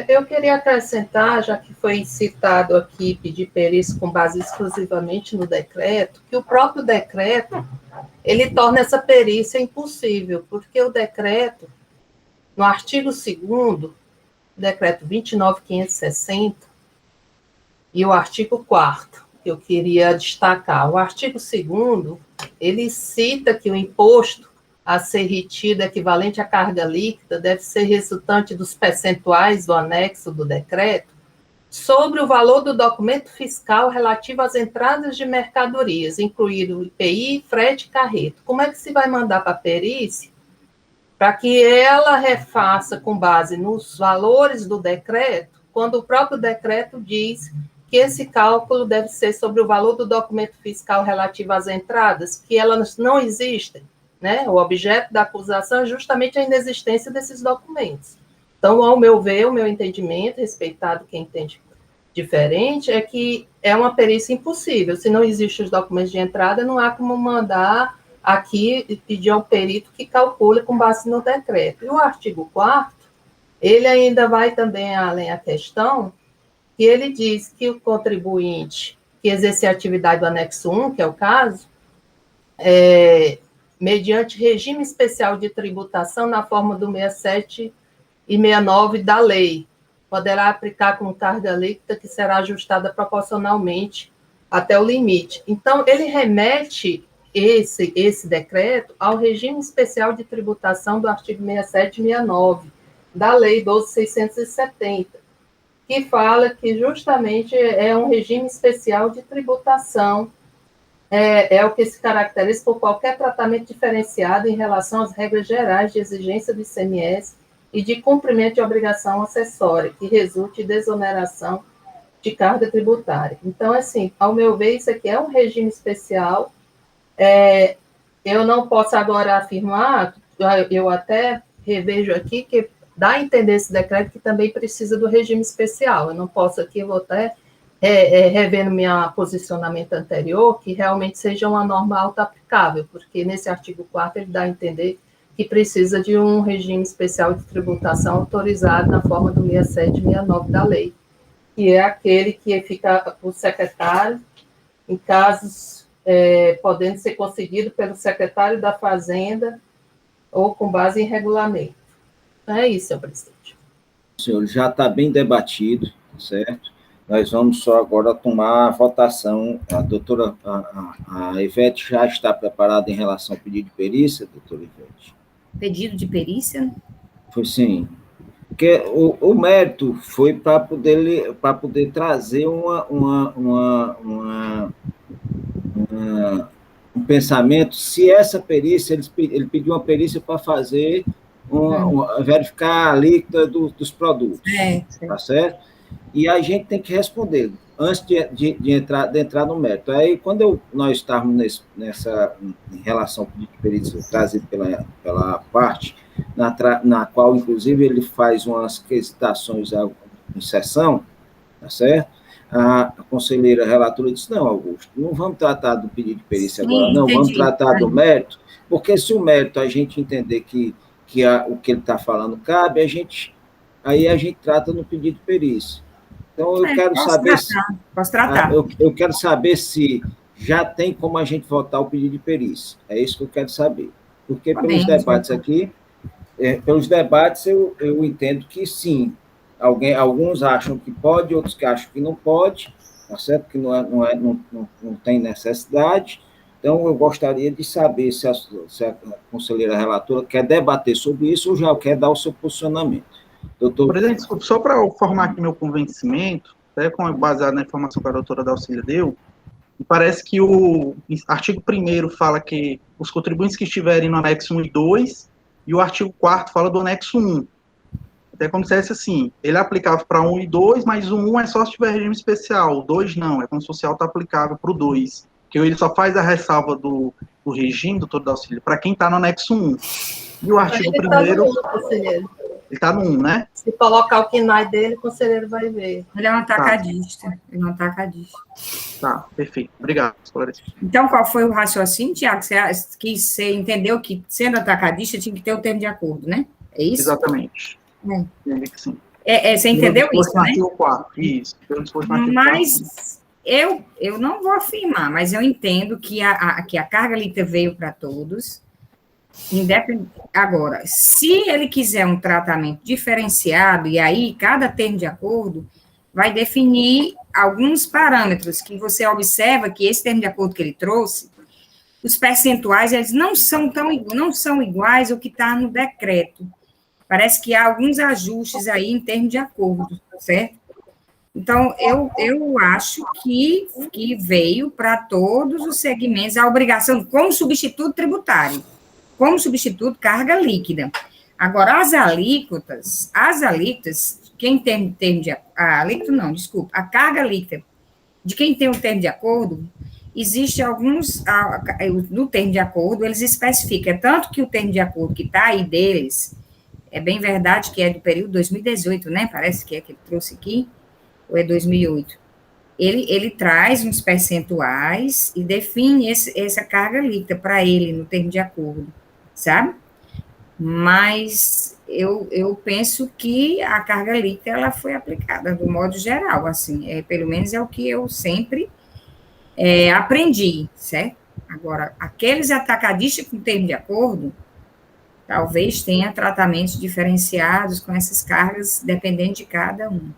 Eu queria acrescentar, já que foi citado aqui, pedir perícia com base exclusivamente no decreto, que o próprio decreto, ele torna essa perícia impossível, porque o decreto, no artigo 2º, decreto 29.560, e o artigo 4º, que eu queria destacar. O artigo 2º, ele cita que o imposto a ser retido equivalente à carga líquida deve ser resultante dos percentuais do anexo do decreto sobre o valor do documento fiscal relativo às entradas de mercadorias, incluído o IPI, frete e carreto. Como é que se vai mandar para a perícia? Para que ela refaça com base nos valores do decreto, quando o próprio decreto diz que esse cálculo deve ser sobre o valor do documento fiscal relativo às entradas, que elas não existem. Né? O objeto da acusação é justamente a inexistência desses documentos. Então, ao meu ver, o meu entendimento, respeitado quem entende diferente, é que é uma perícia impossível. Se não existem os documentos de entrada, não há como mandar aqui e pedir ao perito que calcule com base no decreto. E o artigo 4º, ele ainda vai também além a questão, que ele diz que o contribuinte que exercer a atividade do anexo 1, que é o caso, mediante regime especial de tributação na forma do 67 e 69 da lei, poderá aplicar com carga líquida que será ajustada proporcionalmente até o limite. Então, ele remete esse decreto ao regime especial de tributação do artigo 67 e 69 da lei 12.670, que fala que justamente é um regime especial de tributação, é o que se caracteriza por qualquer tratamento diferenciado em relação às regras gerais de exigência do ICMS e de cumprimento de obrigação acessória, que resulte de desoneração de carga tributária. Então, assim, ao meu ver, isso aqui é um regime especial. Eu não posso agora afirmar, eu até revejo aqui, que dá a entender esse decreto que também precisa do regime especial. Eu não posso aqui, vou até revendo meu posicionamento anterior, que realmente seja uma norma auto-aplicável, porque nesse artigo 4º ele dá a entender que precisa de um regime especial de tributação autorizado na forma do 67 e 69 da lei, que é aquele que fica o secretário, em casos podendo ser concedido pelo secretário da Fazenda ou com base em regulamento. Então, é isso, senhor presidente. Senhor, já está bem debatido, certo? Nós vamos só agora tomar a votação. A doutora a Ivete já está preparada em relação ao pedido de perícia, doutora Ivete? Pedido de perícia? Foi sim. Porque o mérito foi para poder trazer um pensamento, se essa perícia, ele pediu uma perícia para fazer, verificar a líquida dos produtos, tá certo? E a gente tem que responder antes de entrar no mérito. Aí, quando nós estávamos em relação ao pedido de perícia trazido pela parte, na qual, inclusive, ele faz umas quesitações em sessão, tá certo? A conselheira relatora disse, não, Augusto, não vamos tratar do pedido de perícia agora, não, vamos tratar do mérito, porque se o mérito a gente entender que o que ele está falando cabe, aí a gente trata no pedido de perícia. Então, eu quero saber Posso tratar. Eu quero saber se já tem como a gente votar o pedido de perícia. É isso que eu quero saber. Porque pelos debates aqui, eu entendo que sim. Alguns acham que pode, outros que acham que não pode, tá certo? Que não tem necessidade. Então, eu gostaria de saber se a conselheira relatora quer debater sobre isso ou já quer dar o seu posicionamento. Doutor... Presidente, desculpe, só para formar aqui meu convencimento, até baseado na informação que a doutora Dalcília deu, E parece que o artigo 1º fala que os contribuintes que estiverem no anexo 1 e 2, e o artigo 4º fala do anexo 1. Até como se fosse assim, ele é aplicável para 1 e 2, mas o 1 é só se tiver regime especial, o 2 não, é como se fosse auto-aplicável para o 2, que ele só faz a ressalva do regime do todo do auxílio para quem está no anexo 1. E o artigo 1º, conselheiro. ele está no 1, né? Se colocar o KNAI dele, o conselheiro vai ver. Ele é um atacadista. Ele é um atacadista. Tá, perfeito. Obrigado. Então, qual foi o raciocínio, Tiago? Você entendeu que, sendo atacadista, tinha que ter o termo de acordo, né? É isso? Exatamente. Sim. Você entendeu isso, né? Artigo 4, isso. Mas eu não vou afirmar, mas eu entendo que a carga líquida veio para todos. Agora, se ele quiser um tratamento diferenciado, e aí cada termo de acordo vai definir alguns parâmetros que você observa que esse termo de acordo que ele trouxe, os percentuais, eles não são iguais ao que está no decreto. Parece que há alguns ajustes aí em termos de acordo, certo? Então, eu acho que veio para todos os segmentos a obrigação como substituto tributário, como substituto carga líquida. Agora, as alíquotas, quem tem termo de a carga líquida de quem tem o termo de acordo, existe alguns, no termo de acordo, eles especificam, tanto que o termo de acordo que está aí deles, é bem verdade que é do período 2018, né? Parece que ele trouxe aqui, ou é 2008. Ele traz uns percentuais e define essa carga líquida para ele no termo de acordo, sabe? Mas eu penso que a carga líquida ela foi aplicada do modo geral, assim, pelo menos é o que eu sempre aprendi, certo? Agora, aqueles atacadistas com termo de acordo, talvez tenha tratamentos diferenciados com essas cargas, dependendo de cada um.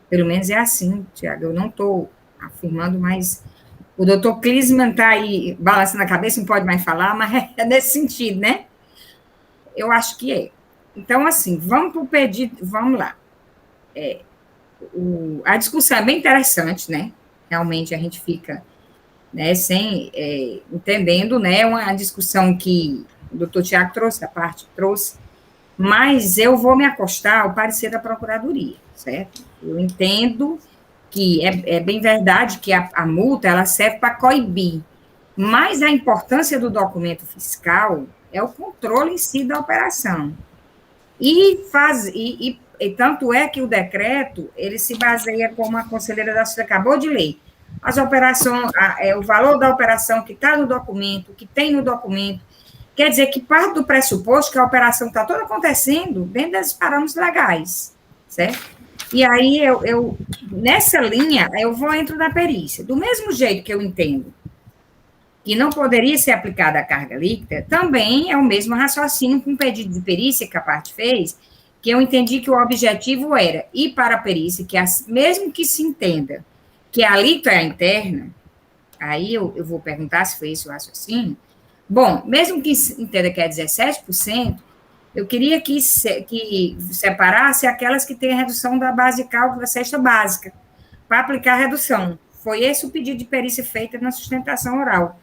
Pelo menos é assim, Tiago, eu não estou afirmando, mas o doutor Klisman está aí balançando a cabeça, não pode mais falar, mas é nesse sentido, né? Eu acho que é. Então, assim, vamos para o pedido, vamos lá. A discussão é bem interessante, né? Realmente a gente fica, né, entendendo, né, uma discussão que o doutor Tiago trouxe, a parte trouxe, mas eu vou me acostar ao parecer da Procuradoria, certo? Eu entendo que é bem verdade que a multa, ela serve para coibir, mas a importância do documento fiscal é o controle em si da operação. E tanto é que o decreto, ele se baseia, como a conselheira da Suda acabou de ler, as operações, o valor da operação que está no documento, que tem no documento, quer dizer que parte do pressuposto que a operação está toda acontecendo dentro desses parâmetros legais, certo? E aí, nessa linha, eu entro na perícia. Do mesmo jeito que eu entendo que não poderia ser aplicada a carga líquida, também é o mesmo raciocínio com o pedido de perícia que a parte fez, que eu entendi que o objetivo era ir para a perícia, que mesmo que se entenda que a alíquota é interna, aí eu vou perguntar se foi esse o raciocínio. Bom, mesmo que se entenda que é 17%, eu queria que separasse aquelas que têm a redução da base de cálculo da cesta básica, para aplicar a redução. Foi esse o pedido de perícia feita na sustentação oral.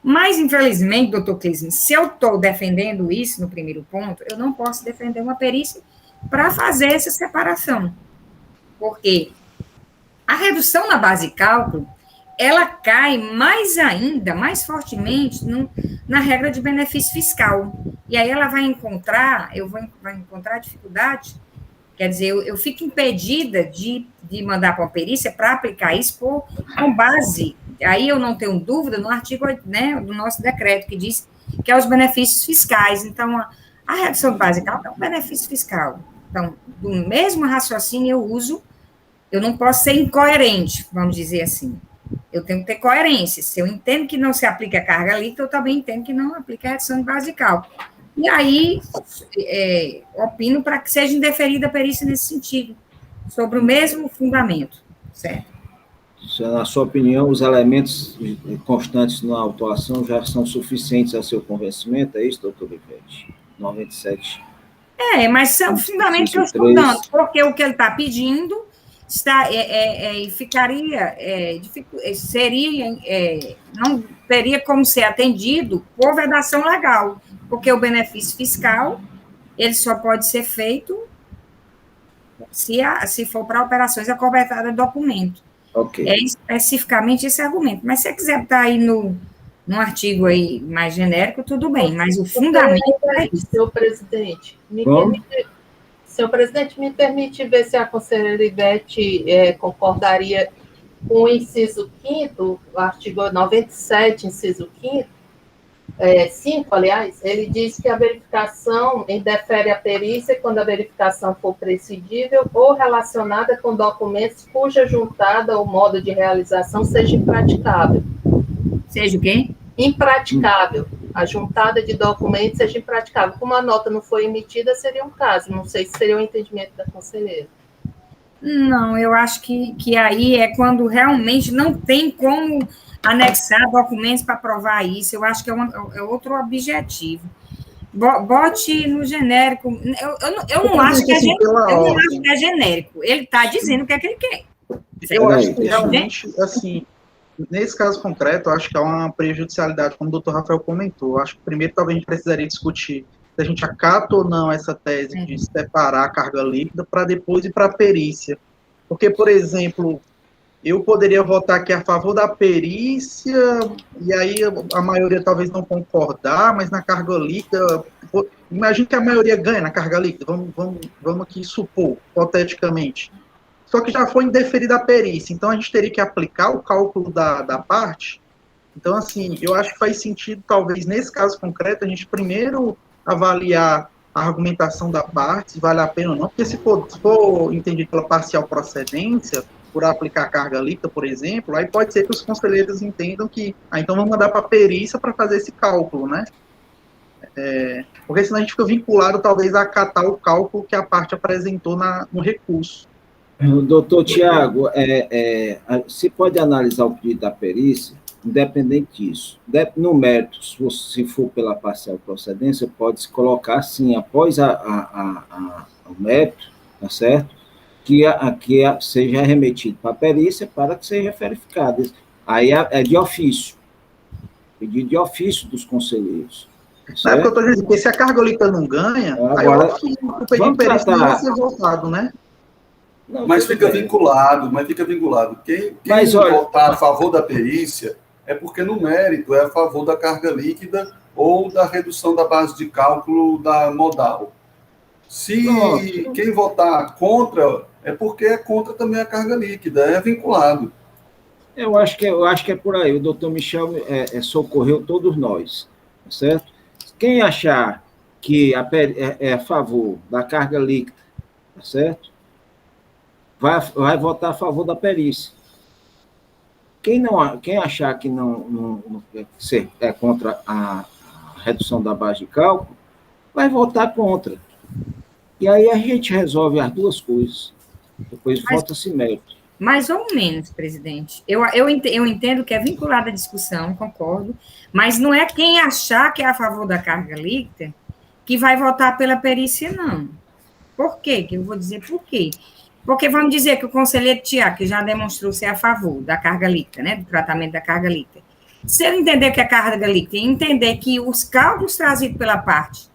Mas, infelizmente, doutor Klisman, se eu estou defendendo isso no primeiro ponto, eu não posso defender uma perícia para fazer essa separação. Porque a redução na base de cálculo, ela cai mais ainda, mais fortemente, na regra de benefício fiscal. E aí ela vai encontrar dificuldade, quer dizer, eu fico impedida de mandar para uma perícia para aplicar isso com base, aí eu não tenho dúvida, no artigo, né, do nosso decreto, que diz que é os benefícios fiscais. Então, a redução de base de cálculo é um benefício fiscal. Então, do mesmo raciocínio eu não posso ser incoerente, vamos dizer assim. Eu tenho que ter coerência. Se eu entendo que não se aplica a carga líquida, eu também entendo que não aplica a redução de base de cálculo. E aí, opino para que seja indeferida a perícia nesse sentido, sobre o mesmo fundamento, certo? Na sua opinião, os elementos constantes na autuação já são suficientes a seu convencimento? É isso, doutor Ivete? 97. Mas são fundamentos que eu estou dando, porque o que ele está pedindo ficaria, não teria como ser atendido por vedação legal, porque o benefício fiscal, ele só pode ser feito se for para operações acobertadas de documento. Ok. É especificamente esse argumento. Mas se você quiser estar aí no artigo aí mais genérico, tudo bem, mas o fundamento é isso. Senhor presidente, me permite ver se a conselheira Ivete concordaria com o inciso 5º, o artigo 97, inciso 5º, 5, aliás, ele diz que a verificação indefere a perícia quando a verificação for prescindível ou relacionada com documentos cuja juntada ou modo de realização seja impraticável. Seja o quê? Impraticável. A juntada de documentos seja impraticável. Como a nota não foi emitida, seria um caso. Não sei se seria o entendimento da conselheira. Não, eu acho que aí é quando realmente não tem como anexar documentos para provar isso. Eu acho que é outro objetivo. Bote no genérico. Eu não acho que é genérico. Ele está dizendo o que é que ele quer. Eu acho que realmente, assim, nesse caso concreto, eu acho que há uma prejudicialidade, como o doutor Rafael comentou. Eu acho que primeiro talvez a gente precisaria discutir se a gente acata ou não essa tese de separar a carga líquida para depois ir para a perícia. Porque, por exemplo, eu poderia votar aqui a favor da perícia, e aí a maioria talvez não concordar, mas na carga líquida, imagine que a maioria ganha na carga líquida, vamos aqui supor, hipoteticamente. Só que já foi indeferida a perícia, então a gente teria que aplicar o cálculo da parte. Então, assim, eu acho que faz sentido, talvez, nesse caso concreto, a gente primeiro avaliar a argumentação da parte, se vale a pena ou não, porque se for entendido pela parcial procedência, por aplicar carga líquida, por exemplo, aí pode ser que os conselheiros entendam que, então vamos mandar para a perícia para fazer esse cálculo, né? Porque senão a gente fica vinculado, talvez, a acatar o cálculo que a parte apresentou no recurso. Doutor Tiago, se pode analisar o pedido da perícia, independente disso. No mérito, se for pela parcial procedência, pode-se colocar, sim, após o mérito, tá certo? Que seja remetido para a perícia para que seja verificado. Aí é de ofício. Pedido de ofício dos conselheiros. Não é porque eu estou dizendo que se a carga líquida não ganha, agora, aí o pedido de perícia não vai ser votado, né? Não, mas fica vinculado. Quem votar a favor da perícia é porque, no mérito, é a favor da carga líquida ou da redução da base de cálculo da modal. Se quem votar contra, é porque é contra também a carga líquida, é vinculado. Eu acho que é por aí. O doutor Michel socorreu todos nós, certo? Quem achar que é a favor da carga líquida, certo? Vai votar a favor da perícia. Quem achar que não é contra a redução da base de cálculo, vai votar contra. E aí a gente resolve as duas coisas. Depois vota-se mérito. Mais ou menos, presidente. Eu entendo que é vinculada à discussão, concordo, mas não é quem achar que é a favor da carga líquida que vai votar pela perícia, não. Por quê? Que eu vou dizer por quê. Porque vamos dizer que o conselheiro Tiago, que já demonstrou ser a favor da carga líquida, né, do tratamento da carga líquida, se ele entender que é carga líquida e entender que os cálculos trazidos pela parte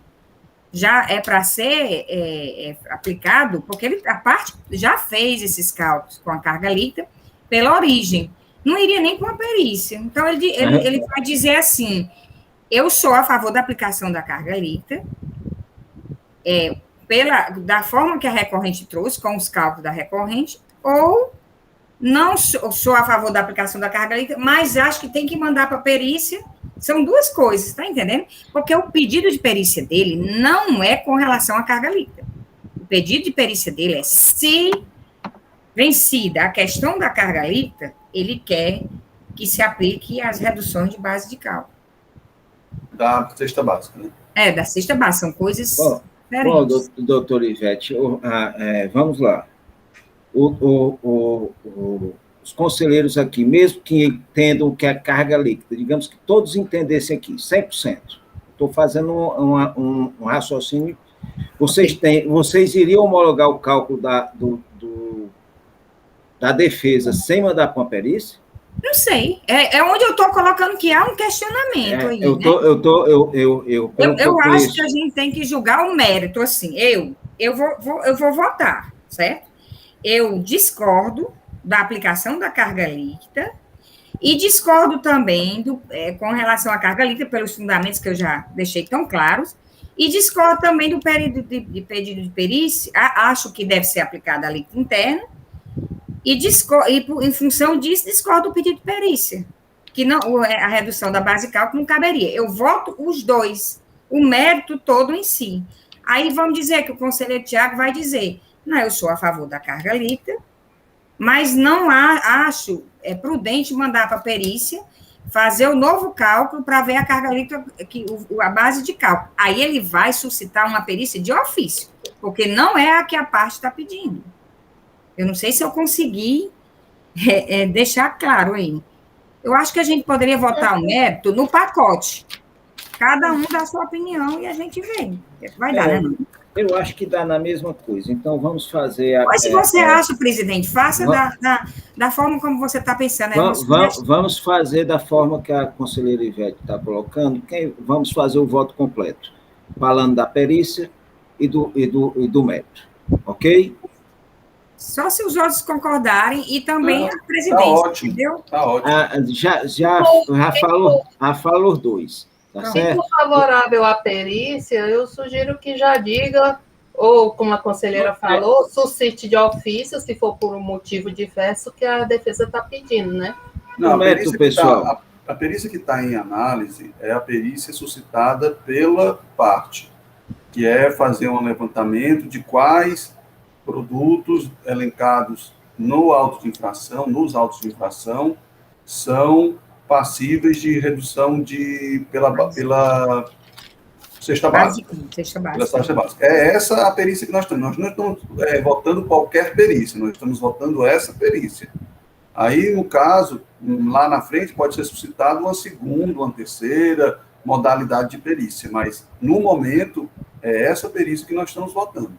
já é para ser aplicado, porque a parte já fez esses cálculos com a carga líquida pela origem, não iria nem com a perícia. Então, ele vai dizer assim, eu sou a favor da aplicação da carga líquida, da forma que a recorrente trouxe, com os cálculos da recorrente, ou não sou a favor da aplicação da carga líquida, mas acho que tem que mandar para a perícia. São duas coisas, tá entendendo? Porque o pedido de perícia dele não é com relação à carga líquida. O pedido de perícia dele é se vencida a questão da carga líquida, ele quer que se aplique as reduções de base de cálculo. Da cesta básica, né? Da cesta básica, são coisas... Bom, doutor Ivete, vamos lá. Os conselheiros aqui, mesmo que entendam o que é carga líquida, digamos que todos entendessem aqui, 100%. Estou fazendo um raciocínio. Vocês iriam homologar o cálculo da defesa sem mandar para uma perícia? Não sei. É onde eu estou colocando que há um questionamento aí, eu né? Eu acho que a gente tem que julgar o mérito, assim. Eu vou votar, certo? Eu discordo da aplicação da carga líquida e discordo também com relação à carga líquida, pelos fundamentos que eu já deixei tão claros, e discordo também do pedido de perícia, acho que deve ser aplicada a líquida interna, e em função disso, discordo do pedido de perícia, que não, a redução da base de cálculo não caberia. Eu voto os dois, o mérito todo em si. Aí vamos dizer que o conselheiro Tiago vai dizer, não, eu sou a favor da carga líquida, mas não acho prudente mandar para a perícia fazer o novo cálculo para ver a carga líquida, a base de cálculo. Aí ele vai suscitar uma perícia de ofício, porque não é a que a parte está pedindo. Eu não sei se eu consegui deixar claro aí. Eu acho que a gente poderia votar o mérito no pacote. Cada um dá a sua opinião e a gente vê. Vai dar, né? Eu acho que dá na mesma coisa. Então, vamos fazer... Mas se você acha, presidente, faça da forma como você está pensando. Vamos fazer da forma que a conselheira Ivete está colocando. Vamos fazer o voto completo. Falando da perícia e do mérito. Ok? Só se os outros concordarem e também a presidência, tá ótimo, entendeu? Tá ótimo. Já falou os dois, tá certo? Se for favorável à perícia, eu sugiro que já diga, ou como a conselheira falou, suscite de ofício, se for por um motivo diverso que a defesa está pedindo, né? Não, pessoal. A perícia que está em análise é a perícia suscitada pela parte, que é fazer um levantamento de quais produtos elencados nos autos de infração, são passíveis de redução pela cesta básica. Pela cesta básica. É essa a perícia que nós temos. Nós não estamos votando qualquer perícia, nós estamos votando essa perícia. Aí, no caso, lá na frente, pode ser suscitada uma segunda, uma terceira modalidade de perícia, mas, no momento, é essa perícia que nós estamos votando.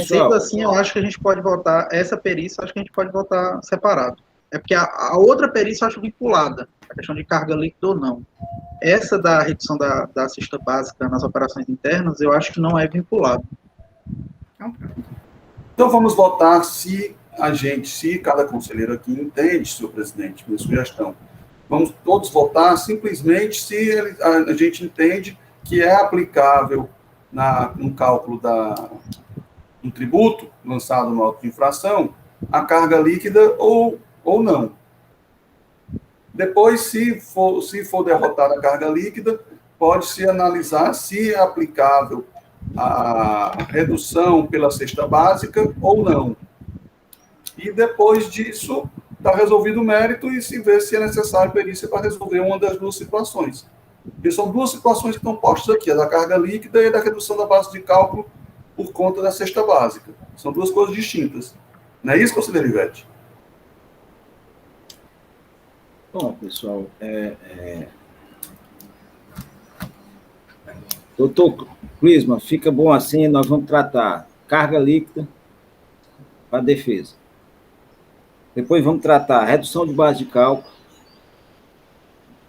Sendo assim, eu acho que a gente pode votar essa perícia, acho que a gente pode votar separado. É porque a outra perícia eu acho vinculada, a questão de carga líquida ou não. Essa da redução da cesta básica nas operações internas, eu acho que não é vinculado. Então, vamos votar se cada conselheiro aqui entende, senhor presidente, minha sugestão. Vamos todos votar simplesmente se a gente entende que é aplicável no cálculo do tributo lançado no auto de infração, a carga líquida ou não. Depois, se for derrotada a carga líquida, pode-se analisar se é aplicável a redução pela cesta básica ou não. E depois disso, está resolvido o mérito e se vê se é necessário perícia para resolver uma das duas situações. Porque são duas situações que estão postas aqui, a da carga líquida e a da redução da base de cálculo por conta da cesta básica. São duas coisas distintas. Não é isso, conselheiro Ivete? Bom, pessoal, doutor Clisman, fica bom assim, nós vamos tratar carga líquida para a defesa. Depois vamos tratar redução de base de cálculo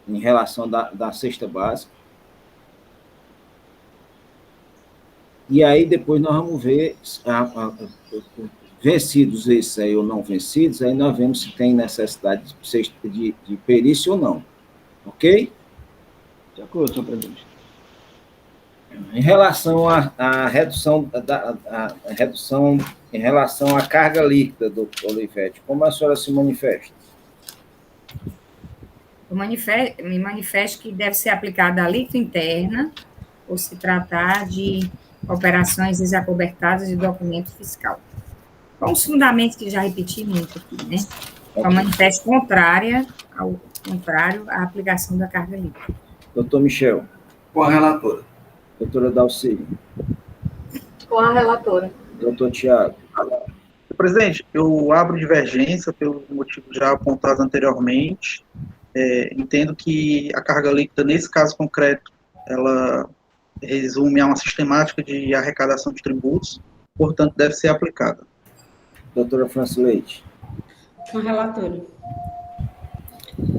em relação da cesta básica. E aí, depois nós vamos ver vencidos esses aí ou não vencidos, aí nós vemos se tem necessidade de perícia ou não. Ok? De acordo, senhor presidente. Em relação à redução, em relação à carga líquida, doutor Olivete, como a senhora se manifesta? Eu me manifesto que deve ser aplicada a líquida interna, ou se tratar de operações desacobertadas de documento fiscal. Com os fundamentos que já repeti muito aqui, né? Uma manifesto contrário à aplicação da carga líquida. Doutor Michel. Com a relatora. Doutora Dalcília. Com a relatora. Doutor Tiago. Presidente, eu abro divergência pelos motivos já apontados anteriormente. Entendo que a carga líquida, nesse caso concreto, ela resume a uma sistemática de arrecadação de tributos, portanto, deve ser aplicada. Doutora França Leite. Com a relatora.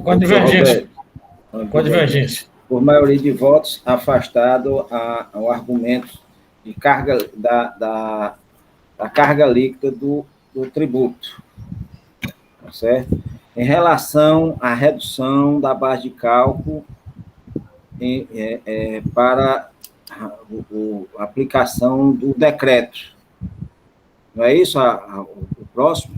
Com divergência. Com divergência. Por maioria de votos, afastado o argumento de carga da carga líquida do tributo. Tá certo? Em relação à redução da base de cálculo para a aplicação do decreto. Não é isso o próximo?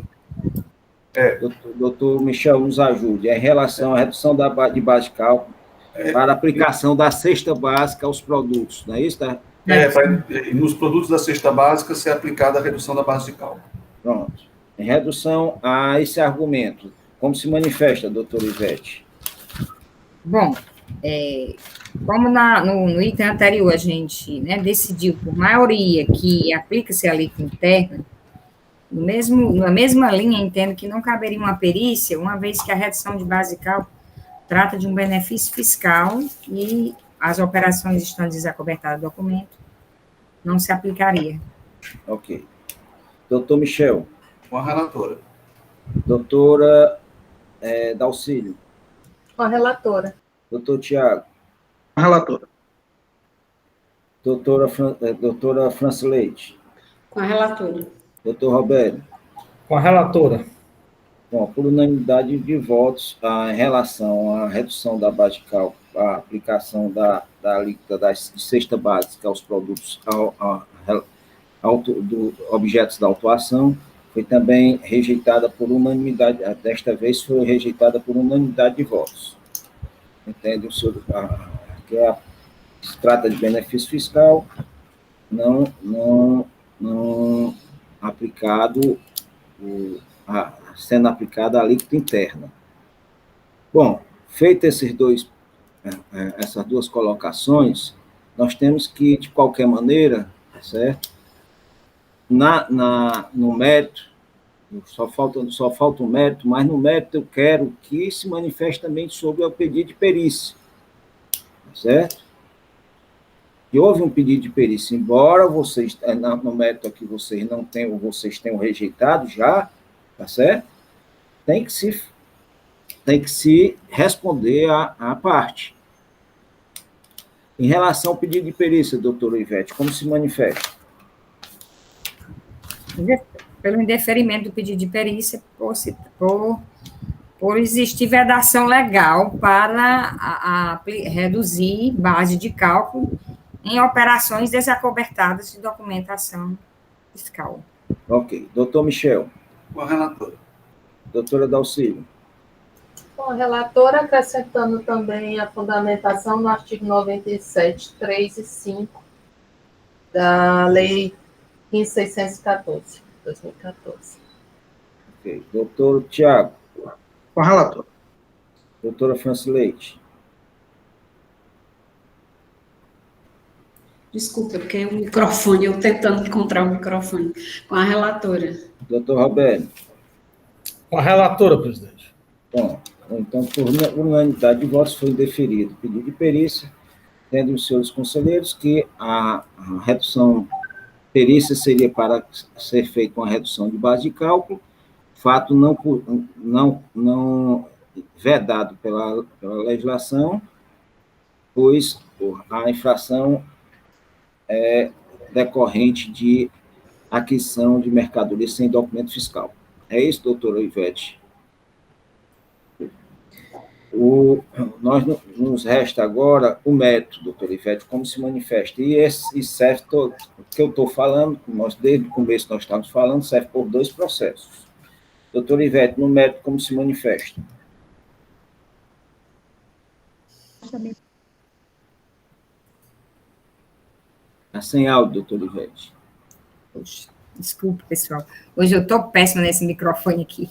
Doutor Michel, nos ajude. É em relação à redução de base de cálculo para a aplicação da cesta básica aos produtos. Não é isso? Tá? Nos produtos da cesta básica ser aplicada a redução da base de cálculo. Pronto. Em redução a esse argumento, como se manifesta, doutora Ivete? Bom, como no item anterior a gente, né, decidiu por maioria que aplica-se a alíquota interna, na mesma linha, entendo que não caberia uma perícia, uma vez que a redução de base de cálculo trata de um benefício fiscal e as operações estão desacobertadas do documento, não se aplicaria. Ok. Doutor Michel. Com a relatora. Doutora Dalcílio. Com a relatora. Doutor Tiago. Com a relatora. Doutora França Leite. Com a relatora. Doutor Roberto. Com a relatora. Bom, por unanimidade de votos, em relação à redução da base de cálculo, a aplicação da alíquota da cesta básica aos produtos objetos da autuação, foi também rejeitada por unanimidade, desta vez foi rejeitada por unanimidade de votos. Entende? O senhor, que se trata de benefício fiscal, não aplicado, sendo aplicada a alíquota interna. Bom, feitas essas duas colocações, nós temos que, de qualquer maneira, certo? No mérito, só falta o mérito, mas no mérito eu quero que se manifeste também sobre o pedido de perícia, certo? E houve um pedido de perícia, embora vocês, no mérito aqui, vocês tenham rejeitado já, tá certo? Tem que se responder à parte. Em relação ao pedido de perícia, doutora Ivete, como se manifesta? Pelo indeferimento do pedido de perícia, por existir vedação legal para reduzir base de cálculo em operações desacobertadas de documentação fiscal. Ok. Doutor Michel. Com a relatora. Doutora Dalcílio. Com a relatora, acrescentando também a fundamentação no artigo 97, 3 e 5 da Lei 15.614, 2014. Ok. Doutor Tiago. Com a relatora. Doutora França Leite. Desculpa, porque o microfone, eu tentando encontrar o microfone. Com a relatora. Doutor Roberto. Com a relatora, presidente. Bom, então, por unanimidade de votos, foi indeferido o pedido de perícia, tendo os senhores conselheiros que a redução, perícia seria para ser feita uma redução de base de cálculo, fato não vedado pela legislação, pois a infração é decorrente de aquisição de mercadoria sem documento fiscal. É isso, doutora Ivete? Nós nos resta agora o mérito, doutora Ivete, como se manifesta. E serve o que eu estou falando, desde o começo nós estamos falando, serve por dois processos. Doutora Ivete, no mérito, como se manifesta? Está sem áudio, doutora Ivete. Poxa, desculpa, pessoal. Hoje eu estou péssima nesse microfone aqui.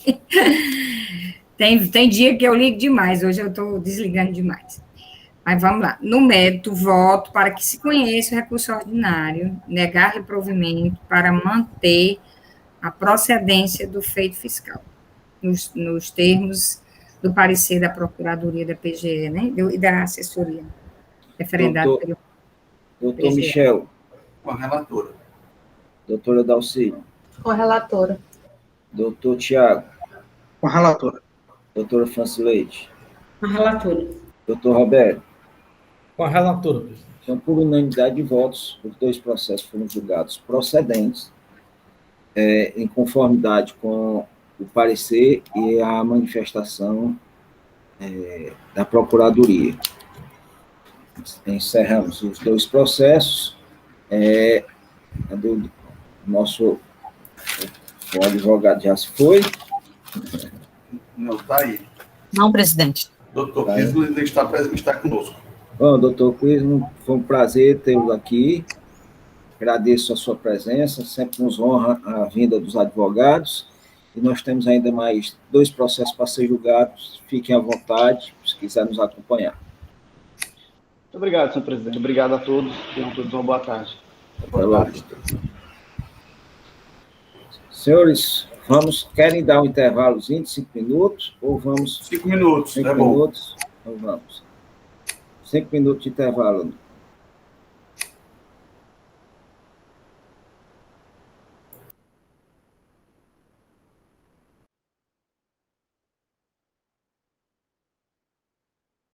Tem dia que eu ligo demais, hoje eu estou desligando demais. Mas vamos lá. No mérito, voto para que se conheça o recurso ordinário, negar reprovimento para manter a procedência do feito fiscal, nos termos do parecer da Procuradoria da PGE, né, e da assessoria referendada pelo Doutor Michel. Com a relatora. Doutora Dalcílio. Com a relatora. Doutor Tiago. Com a relatora. Doutora Francileide. Com a relatora. Doutor Roberto. Com a relatora, presidente. Então, por unanimidade de votos, os 2 processos foram julgados procedentes, em conformidade com o parecer e a manifestação da Procuradoria. Encerramos os 2 processos. Do nosso o advogado já se foi. Não, está aí. Não, presidente. Doutor Clismo ainda está conosco. Bom, doutor Clismo, foi um prazer tê-lo aqui. Agradeço a sua presença, sempre nos honra a vinda dos advogados. E nós temos ainda mais 2 processos para ser julgados. Fiquem à vontade, se quiser nos acompanhar. Muito obrigado, senhor presidente. Obrigado a todos. Tenham todos uma boa tarde. Boa tarde. Senhores, querem dar um intervalozinho de 5 minutos? Ou vamos... 5 minutos, 5 é bom. minutos? Então vamos. 5 minutos de intervalo.